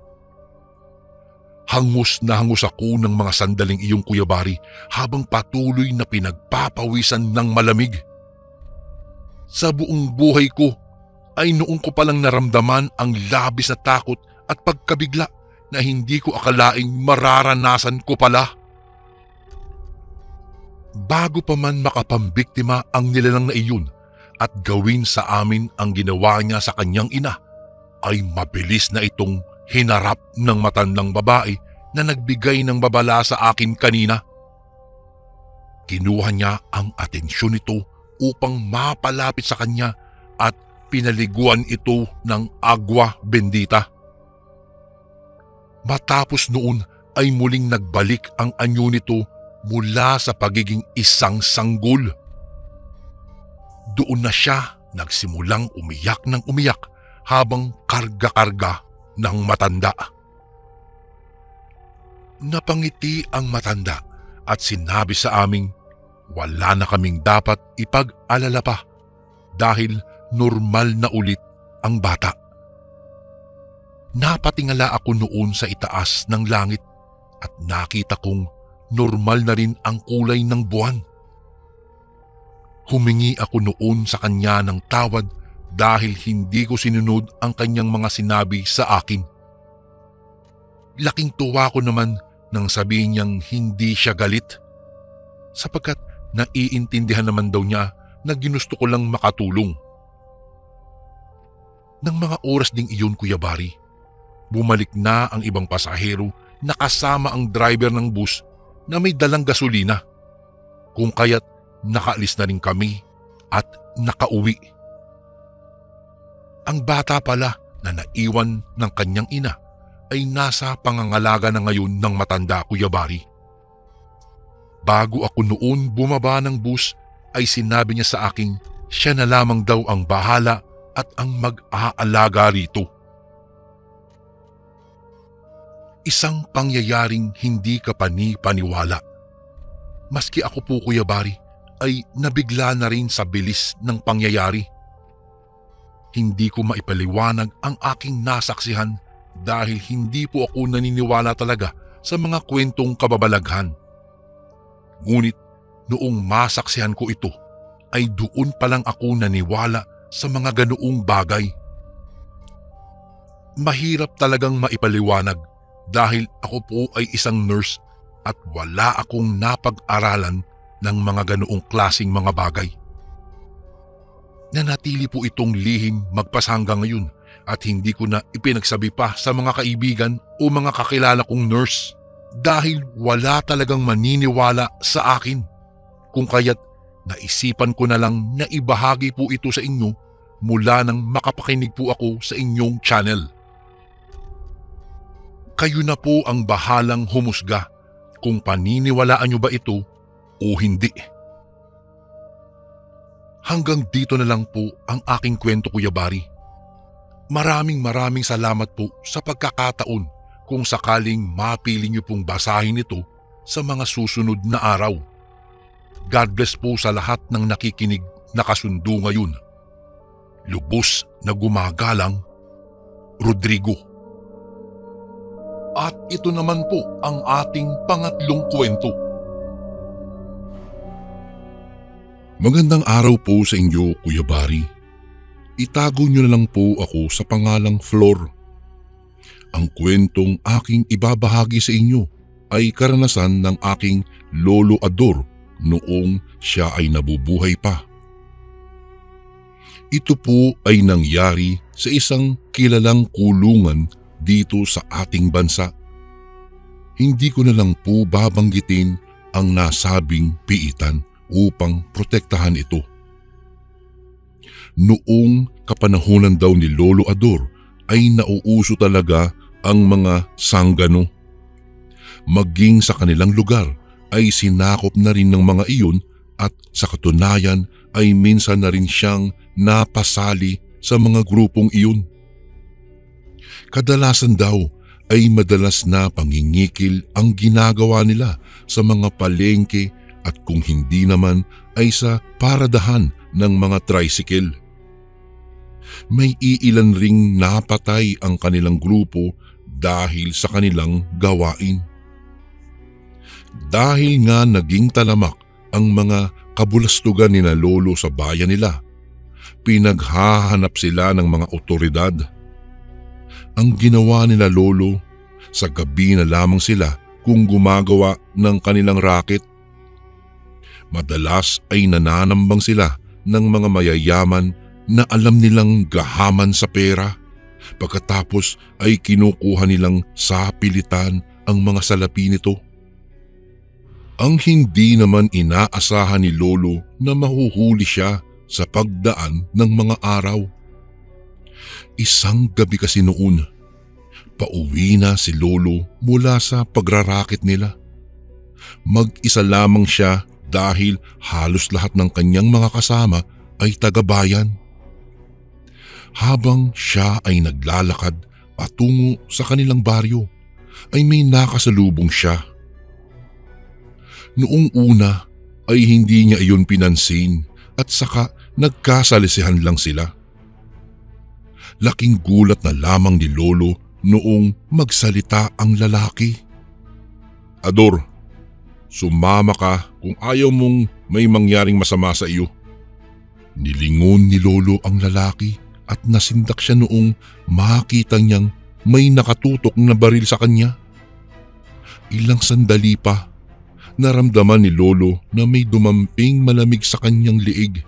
Hangos na hangos ako ng mga sandaling iyong, Kuya Bari, habang patuloy na pinagpapawisan ng malamig. Sa buong buhay ko ay noon ko palang naramdaman ang labis na takot at pagkabigla na hindi ko akalaing mararanasan ko pala. Bago pa man makapambiktima ang nilalang na iyon at gawin sa amin ang ginawa niya sa kanyang ina, ay mabilis na itong hinarap ng matandang babae na nagbigay ng babala sa akin kanina. Kinuha niya ang atensyon nito upang mapalapit sa kanya at pinaliguan ito ng agwa bendita. Matapos noon ay muling nagbalik ang anyo nito mula sa pagiging isang sanggol. Doon na siya nagsimulang umiyak ng umiyak habang karga-karga ng matanda. Napangiti ang matanda at sinabi sa aming wala na kaming dapat ipag-alala pa dahil normal na ulit ang bata. Napatingala ako noon sa itaas ng langit at nakita kong normal na rin ang kulay ng buwan. Humingi ako noon sa kanya ng tawad dahil hindi ko sinunod ang kanyang mga sinabi sa akin. Laking tuwa ko naman nang sabihin niyang hindi siya galit, sapagkat naiintindihan naman daw niya na ginusto ko lang makatulong. Nang mga oras ding iyon, Kuya Bari, bumalik na ang ibang pasahero na kasama ang driver ng bus na may dalang gasolina, kung kaya't nakaalis na rin kami at nakauwi. Ang bata pala na naiwan ng kanyang ina ay nasa pangangalaga na ngayon ng matanda, Kuya Bari. Bago ako noon bumaba ng bus ay sinabi niya sa akin siya na lamang daw ang bahala at ang mag-aalaga rito. Isang pangyayaring hindi ka paniwala. Maski ako po, Kuya Bari, ay nabigla na rin sa bilis ng pangyayari. Hindi ko maipaliwanag ang aking nasaksihan dahil hindi po ako naniniwala talaga sa mga kwentong kababalaghan. Ngunit noong masaksihan ko ito, ay doon pa lang ako naniwala sa mga ganoong bagay. Mahirap talagang maipaliwanag dahil ako po ay isang nurse at wala akong napag-aralan ng mga ganoong klaseng mga bagay. Nanatili po itong lihim magpasanggang ngayon at hindi ko na ipinagsabi pa sa mga kaibigan o mga kakilala kong nurse dahil wala talagang maniniwala sa akin, kung kaya't naisipan ko na lang na ibahagi po ito sa inyo mula nang makapakinig po ako sa inyong channel. Kayo na po ang bahalang humusga kung paniniwalaan nyo ba ito o hindi. Hanggang dito na lang po ang aking kwento, Kuya Bari. Maraming salamat po sa pagkakataon kung sakaling mapili niyo pong basahin ito sa mga susunod na araw. God bless po sa lahat ng nakikinig na kasundo ngayon. Lubos na gumagalang, Rodrigo. At ito naman po ang ating pangatlong kwento. Magandang araw po sa inyo, Kuya Bari. Itago niyo na lang po ako sa pangalang Flor. Ang kwentong aking ibabahagi sa inyo ay karanasan ng aking lolo Ador noong siya ay nabubuhay pa. Ito po ay nangyari sa isang kilalang kulungan dito sa ating bansa. Hindi ko na lang po babanggitin ang nasabing piitan upang protektahan ito. Noong kapanahunan daw ni Lolo Ador ay nauuso talaga ang mga sanggano. Maging sa kanilang lugar ay sinakop na rin ng mga iyon at sa katunayan ay minsan na rin siyang napasali sa mga grupong iyon. Kadalasan daw ay madalas na pangingikil ang ginagawa nila sa mga palengke at kung hindi naman ay sa paradahan ng mga tricycle. May iilan ring napatay ang kanilang grupo dahil sa kanilang gawain. Dahil nga naging talamak ang mga kabulastugan ni na lolo sa bayan nila, Pinaghahanap sila ng mga otoridad. Ang ginawa nila lolo, sa gabi na lamang sila kung gumagawa ng kanilang racket. Madalas ay nananambang sila ng mga mayayaman na alam nilang gahaman sa pera. Pagkatapos ay kinukuha nilang sa pilitan ang mga salapi nito. Ang hindi naman inaasahan ni lolo na mahuhuli siya sa pagdaan ng mga araw. Isang gabi kasi noon, pauwi na si lolo mula sa pagrarakit nila. Mag-isa lamang siya dahil halos lahat ng kanyang mga kasama ay taga-bayan. Habang siya ay naglalakad patungo sa kanilang baryo, ay may nakasalubong siya. Noong una ay hindi niya iyon pinansin at saka nagkasalisihan lang sila. Laking gulat na lamang ni lolo noong magsalita ang lalaki. "Ador, sumama ka kung ayaw mong may mangyaring masama sa iyo." Nilingon ni lolo ang lalaki at nasindak siya noong makita niyang may nakatutok na baril sa kanya. Ilang sandali pa, naramdaman ni lolo na may dumamping malamig sa kanyang liig.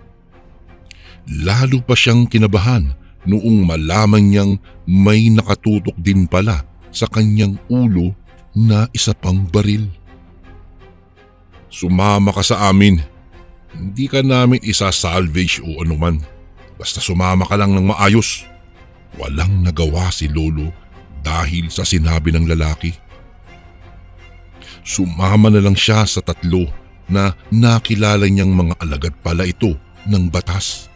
Lalo pa siyang kinabahan noong malaman niyang may nakatutok din pala sa kanyang ulo na isa pang baril. "Sumama ka sa amin. Hindi ka namin isa-salvage o anuman. Basta sumama ka lang ng maayos." Walang nagawa si lolo dahil sa sinabi ng lalaki. Sumama na lang siya sa tatlo na nakilala niyang mga alagad pala ito ng batas.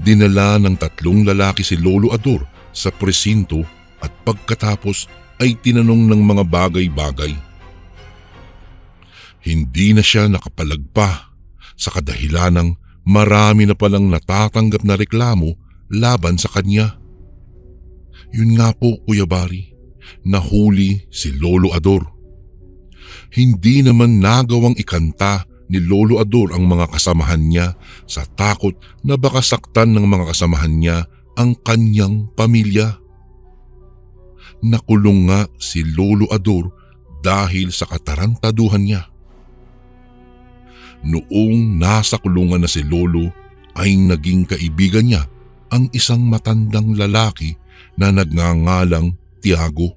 Dinala ng tatlong lalaki si Lolo Ador sa presinto at pagkatapos ay tinanong ng mga bagay-bagay. Hindi na siya nakapalagpa sa kadahilanang marami na palang natatanggap na reklamo laban sa kanya. Yun nga po, Kuya Bari, nahuli si Lolo Ador. Hindi naman nagawang ikanta ni Lolo Ador ang mga kasamahan niya sa takot na baka saktan ng mga kasamahan niya ang kanyang pamilya. Nakulong nga si Lolo Ador dahil sa katarantaduhan niya. Noong nasa kulungan na si Lolo ay naging kaibigan niya ang isang matandang lalaki na nagngangalang Tiago.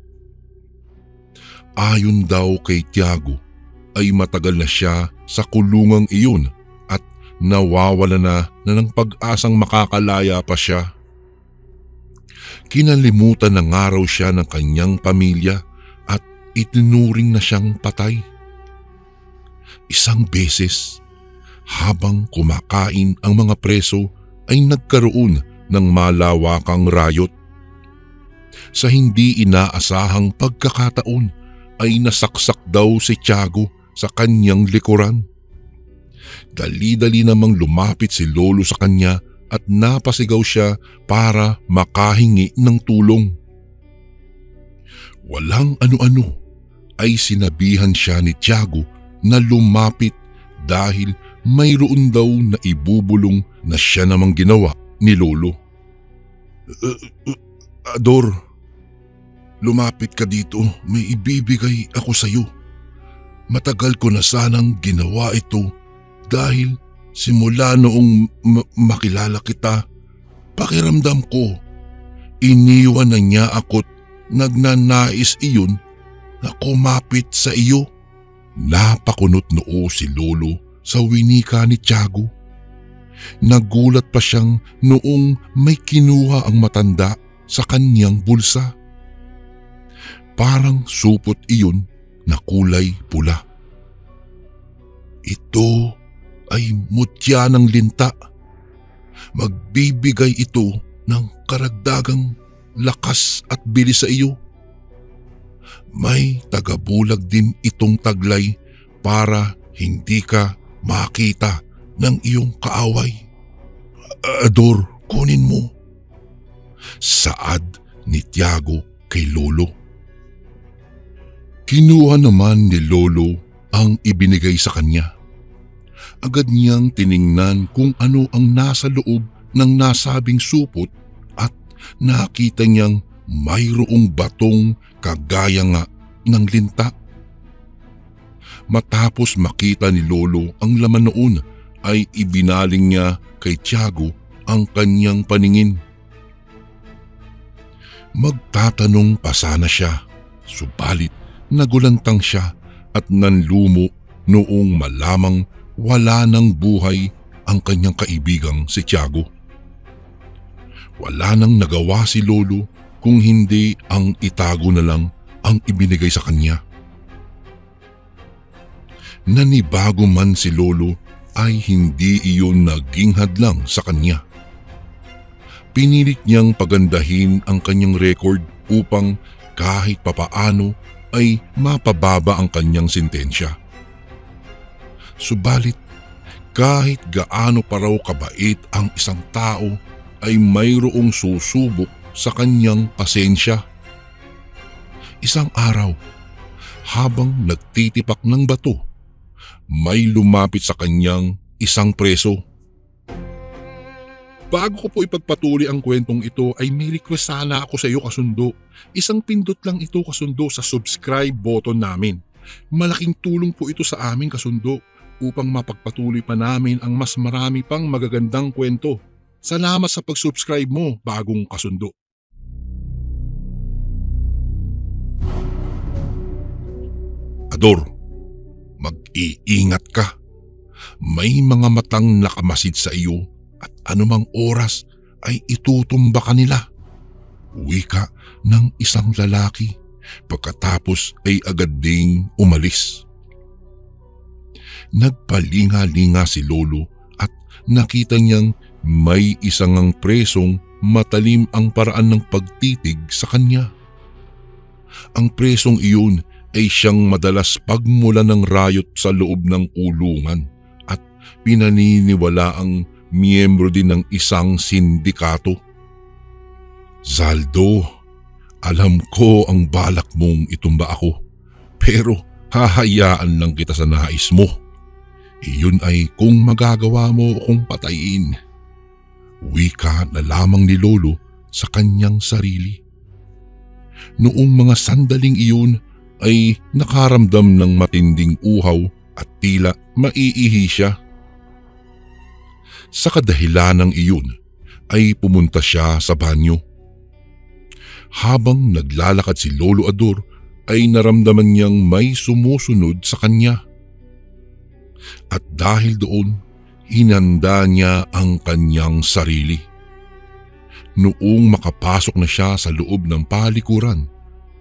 Ayon daw kay Tiago ay matagal na siya sa kulungang iyon at nawawala na ng pag-asang makakalaya pa siya. Kinalimutan na nga raw siya ng kanyang pamilya at itinuring na siyang patay. Isang beses, habang kumakain ang mga preso ay nagkaroon ng malawakang rayot. Sa hindi inaasahang pagkakataon ay nasaksak daw si Tiago sa kanyang likuran. Dali-dali namang lumapit si Lolo sa kanya at napasigaw siya para makahingi ng tulong. Walang ano-ano ay sinabihan siya ni Tiago na lumapit dahil mayroon daw na ibubulong na siya namang ginawa ni Lolo. Ador, lumapit ka dito, may ibibigay ako sa iyo. Matagal ko na sanang ginawa ito dahil simula noong makilala kita, pakiramdam ko, iniwan na niya ako't nagnanais iyon na kumapit sa iyo. Napakunot noo si Lolo sa winika ni Tiago. Nagulat pa siyang noong may kinuha ang matanda sa kanyang bulsa. Parang supot iyon na kulay pula. Ito ay mutya ng linta. Magbibigay ito ng karagdagang lakas at bilis sa iyo. May tagabulag din itong taglay para hindi ka makita ng iyong kaaway. Ador, kunin mo. Saad ni Tiago kay Lolo. Kinuha naman ni Lolo ang ibinigay sa kanya. Agad niyang tiningnan kung ano ang nasa loob ng nasabing supot at nakita niyang mayroong batong kagaya nga ng linta. Matapos makita ni Lolo ang laman noon ay ibinaling niya kay Tiago ang kanyang paningin. Magtatanong pa sana siya, subalit nagulantang siya at nanlumo noong malamang wala ng buhay ang kanyang kaibigang si Tiago. Wala nang nagawa si Lolo kung hindi ang itago na lang ang ibinigay sa kanya. Nanibago man si Lolo ay hindi iyon naging hadlang sa kanya. Pinilit niyang pagandahin ang kanyang record upang kahit papaano ay mapababa ang kanyang sentensya. Subalit kahit gaano pa raw kabait ang isang tao ay mayroong susubok sa kanyang pasensya. Isang araw, habang nagtitipak ng bato, may lumapit sa kanyang isang preso. Bago ko po ipagpatuloy ang kwentong ito ay may request sana ako sa iyo kasundo. Isang pindot lang ito kasundo sa subscribe button namin. Malaking tulong po ito sa amin kasundo upang mapagpatuloy pa namin ang mas marami pang magagandang kwento. Salamat sa pag-subscribe mo, bagong kasundo. Ador, mag-iingat ka. May mga matang nakamasid sa iyo at anumang oras ay itutumba ka nila. Wika ng isang lalaki pagkatapos ay agad ding umalis. Nagpalinga-linga si Lolo at nakita niyang may isang presong matalim ang paraan ng pagtitig sa kanya. Ang presong iyon ay siyang madalas pagmula ng rayot sa loob ng kulungan at pinaniniwalaang miyembro din ng isang sindikato. Zaldo, alam ko ang balak mong itumba ako, pero hahayaan lang kita sa nais mo. Iyon ay kung magagawa mo akong patayin. Wika na lamang ni Lolo sa kanyang sarili. Noong mga sandaling iyon ay nakaramdam ng matinding uhaw at tila maiihi siya. Sa kadahilanang iyon ay pumunta siya sa banyo. Habang naglalakad si Lolo Ador ay naramdaman niyang may sumusunod sa kanya. At dahil doon, hinanda niya ang kanyang sarili. Noong makapasok na siya sa loob ng palikuran,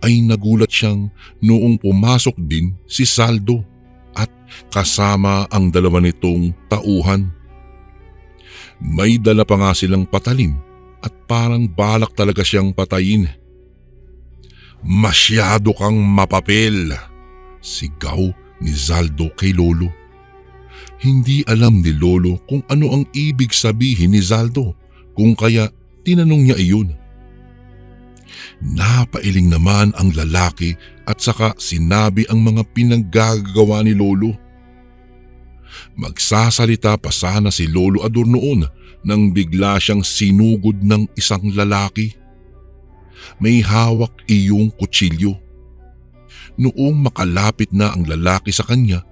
ay nagulat siyang noong pumasok din si Zaldo at kasama ang dalawa nitong tauhan. May dala pa nga silang patalim at parang balak talaga siyang patayin. Masyado kang mapapel, sigaw ni Zaldo kay Lolo. Hindi alam ni Lolo kung ano ang ibig sabihin ni Zaldo, kung kaya tinanong niya iyon. Napailing naman ang lalaki at saka sinabi ang mga pinaggagawa ni Lolo. Magsasalita pa sana si Lolo Ador noon nang bigla siyang sinugod ng isang lalaki. May hawak iyong kutsilyo. Noong makalapit na ang lalaki sa kanya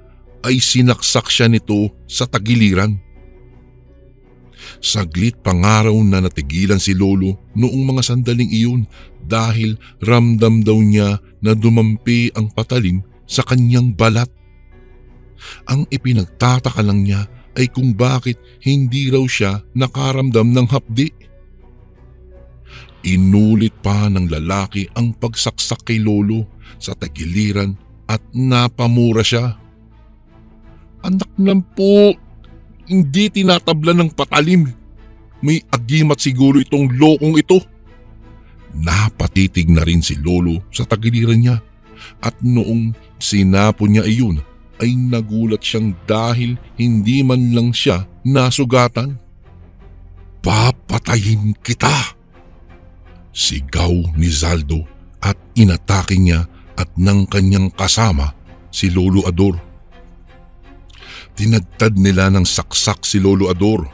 ay sinaksak siya nito sa tagiliran. Saglit pangaraw na natigilan si Lolo noong mga sandaling iyon dahil ramdam daw niya na dumampi ang patalim sa kanyang balat. Ang ipinagtataka lang niya ay kung bakit hindi raw siya nakaramdam ng hapdi. Inulit pa ng lalaki ang pagsaksak kay Lolo sa tagiliran at napamura siya. Anak ng po, hindi tinatabla ng patalim. May agimat siguro itong lokong ito. Napatitig na rin si Lolo sa tagiliran niya at noong sinapo niya iyon ay nagulat siyang dahil hindi man lang siya nasugatan. Papatayin kita! Sigaw ni Zaldo at inatake niya at ng kanyang kasama si Lolo Ador. Tinagtad nila ng saksak si Lolo Ador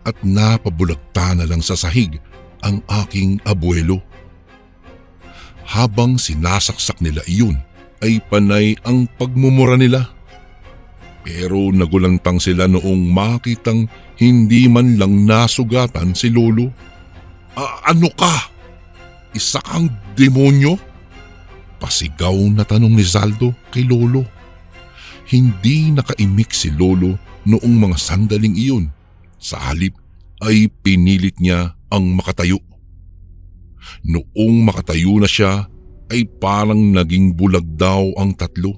at napabulagta na lang sa sahig ang aking abuelo. Habang sinasaksak nila iyon ay panay ang pagmumura nila. Pero nagulantang sila noong makitang hindi man lang nasugatan si lolo. Ano ka? Isa kang demonyo? Pasigaw na tanong ni Zaldo kay lolo. Hindi nakaimik si lolo noong mga sandaling iyon. Sa halip ay pinilit niya ang makatayo. Noong makatayo na siya ay parang naging bulag daw ang tatlo.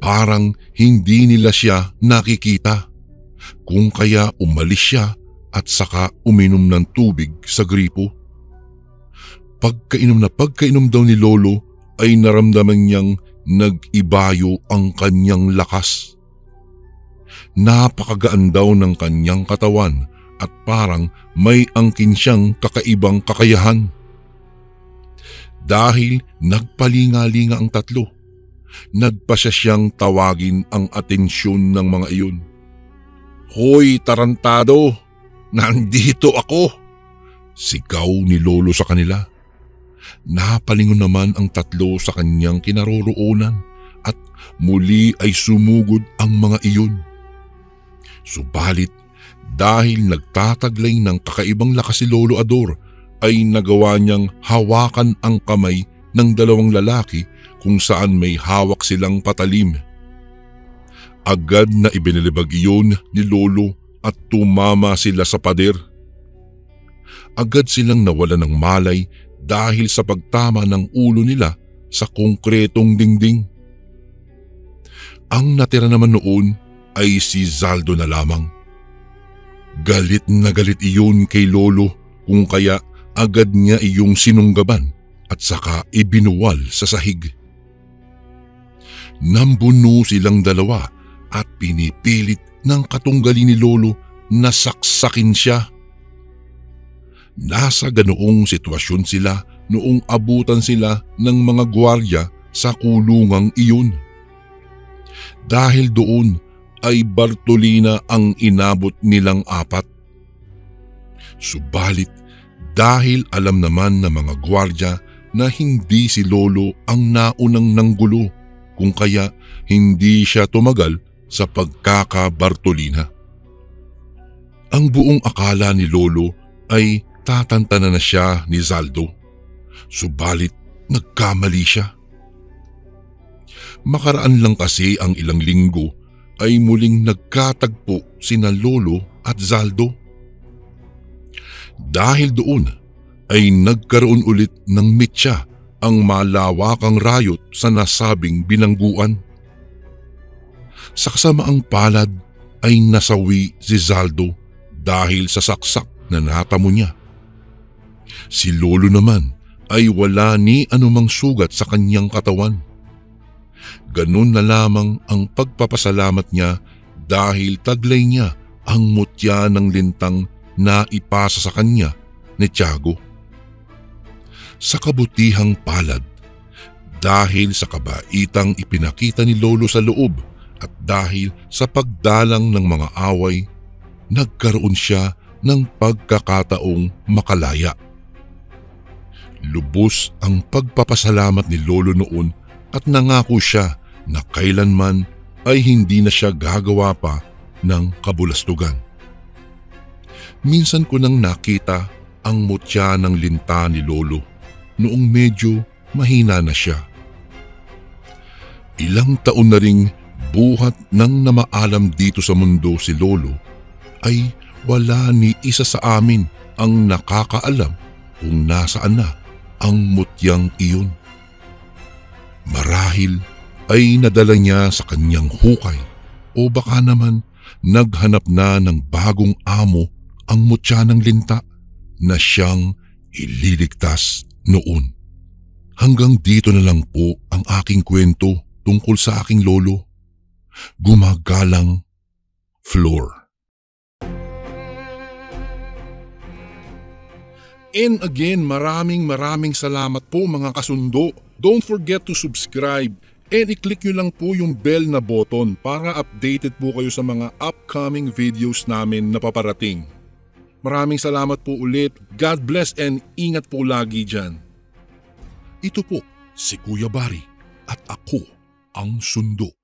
Parang hindi nila siya nakikita, kung kaya umalis siya at saka uminom ng tubig sa gripo. Pagkainom daw ni lolo ay naramdaman niyang nag-ibayo ang kanyang lakas. Napakagaan daw ng kanyang katawan at parang may angkin siyang kakaibang kakayahan. Dahil nagpalinga-linga ang tatlo, nagpasya siyang tawagin ang atensyon ng mga iyon. "Hoy tarantado, nandito ako!" Sigaw ni lolo sa kanila. Napalingon naman ang tatlo sa kanyang kinaroroonan at muli ay sumugod ang mga iyon. Subalit dahil nagtataglay ng kakaibang lakas si Lolo Ador ay nagawa niyang hawakan ang kamay ng dalawang lalaki kung saan may hawak silang patalim. Agad na ibinalibag iyon ni Lolo at tumama sila sa pader. Agad silang nawalan ng malay dahil sa pagtama ng ulo nila sa konkretong dingding. Ang natira naman noon ay si Zaldo na lamang. Galit na galit iyon kay Lolo kung kaya agad niya iyong sinunggaban at saka ibinuwal sa sahig. Nambuno silang dalawa at pinipilit ng katunggali ni Lolo na saksakin siya. Nasa ganoong sitwasyon sila noong abutan sila ng mga gwardiya sa kulungang iyon. Dahil doon ay Bartolina ang inabot nilang apat. Subalit dahil alam naman ng mga gwardiya na hindi si Lolo ang naunang nanggulo kung kaya hindi siya tumagal sa pagkaka-Bartolina. Ang buong akala ni Lolo ay tatantanan na siya ni Zaldo. Subalit nagkamali siya. Makaraan lang kasi ang ilang linggo ay muling nagkatagpo sina Lolo at Zaldo. Dahil doon ay nagkaroon ulit ng mitya ang malawakang rayot sa nasabing bilangguan. Sa kasamaang palad ay nasawi si Zaldo dahil sa saksak na natamo niya. Si Lolo naman ay wala ni anumang sugat sa kanyang katawan. Ganun na lamang ang pagpapasalamat niya dahil taglay niya ang mutya ng lintang na ipasa sa kanya ni Tiago. Sa kabutihang palad, dahil sa kabaitang ipinakita ni Lolo sa loob at dahil sa pagdalang ng mga away, nagkaroon siya ng pagkakataong makalaya. Lubos ang pagpapasalamat ni Lolo noon at nangako siya na kailanman ay hindi na siya gagawa pa ng kabulastugan. Minsan ko nang nakita ang mutya ng linta ni Lolo noong medyo mahina na siya. Ilang taon na ring buhat nang namaalam dito sa mundo si Lolo ay wala ni isa sa amin ang nakakaalam kung nasaan na ang mutyang iyon. Marahil ay nadala niya sa kanyang hukay o baka naman naghanap na ng bagong amo ang mutya ng linta na siyang ililigtas noon. Hanggang dito na lang po ang aking kwento tungkol sa aking lolo. Gumagalang Flor. And again, maraming salamat po mga kasundo. Don't forget to subscribe and i-click nyo lang po yung bell na button para updated po kayo sa mga upcoming videos namin na paparating. Maraming salamat po ulit. God bless and ingat po lagi dyan. Ito po si Kuya Bari at ako ang Sundo.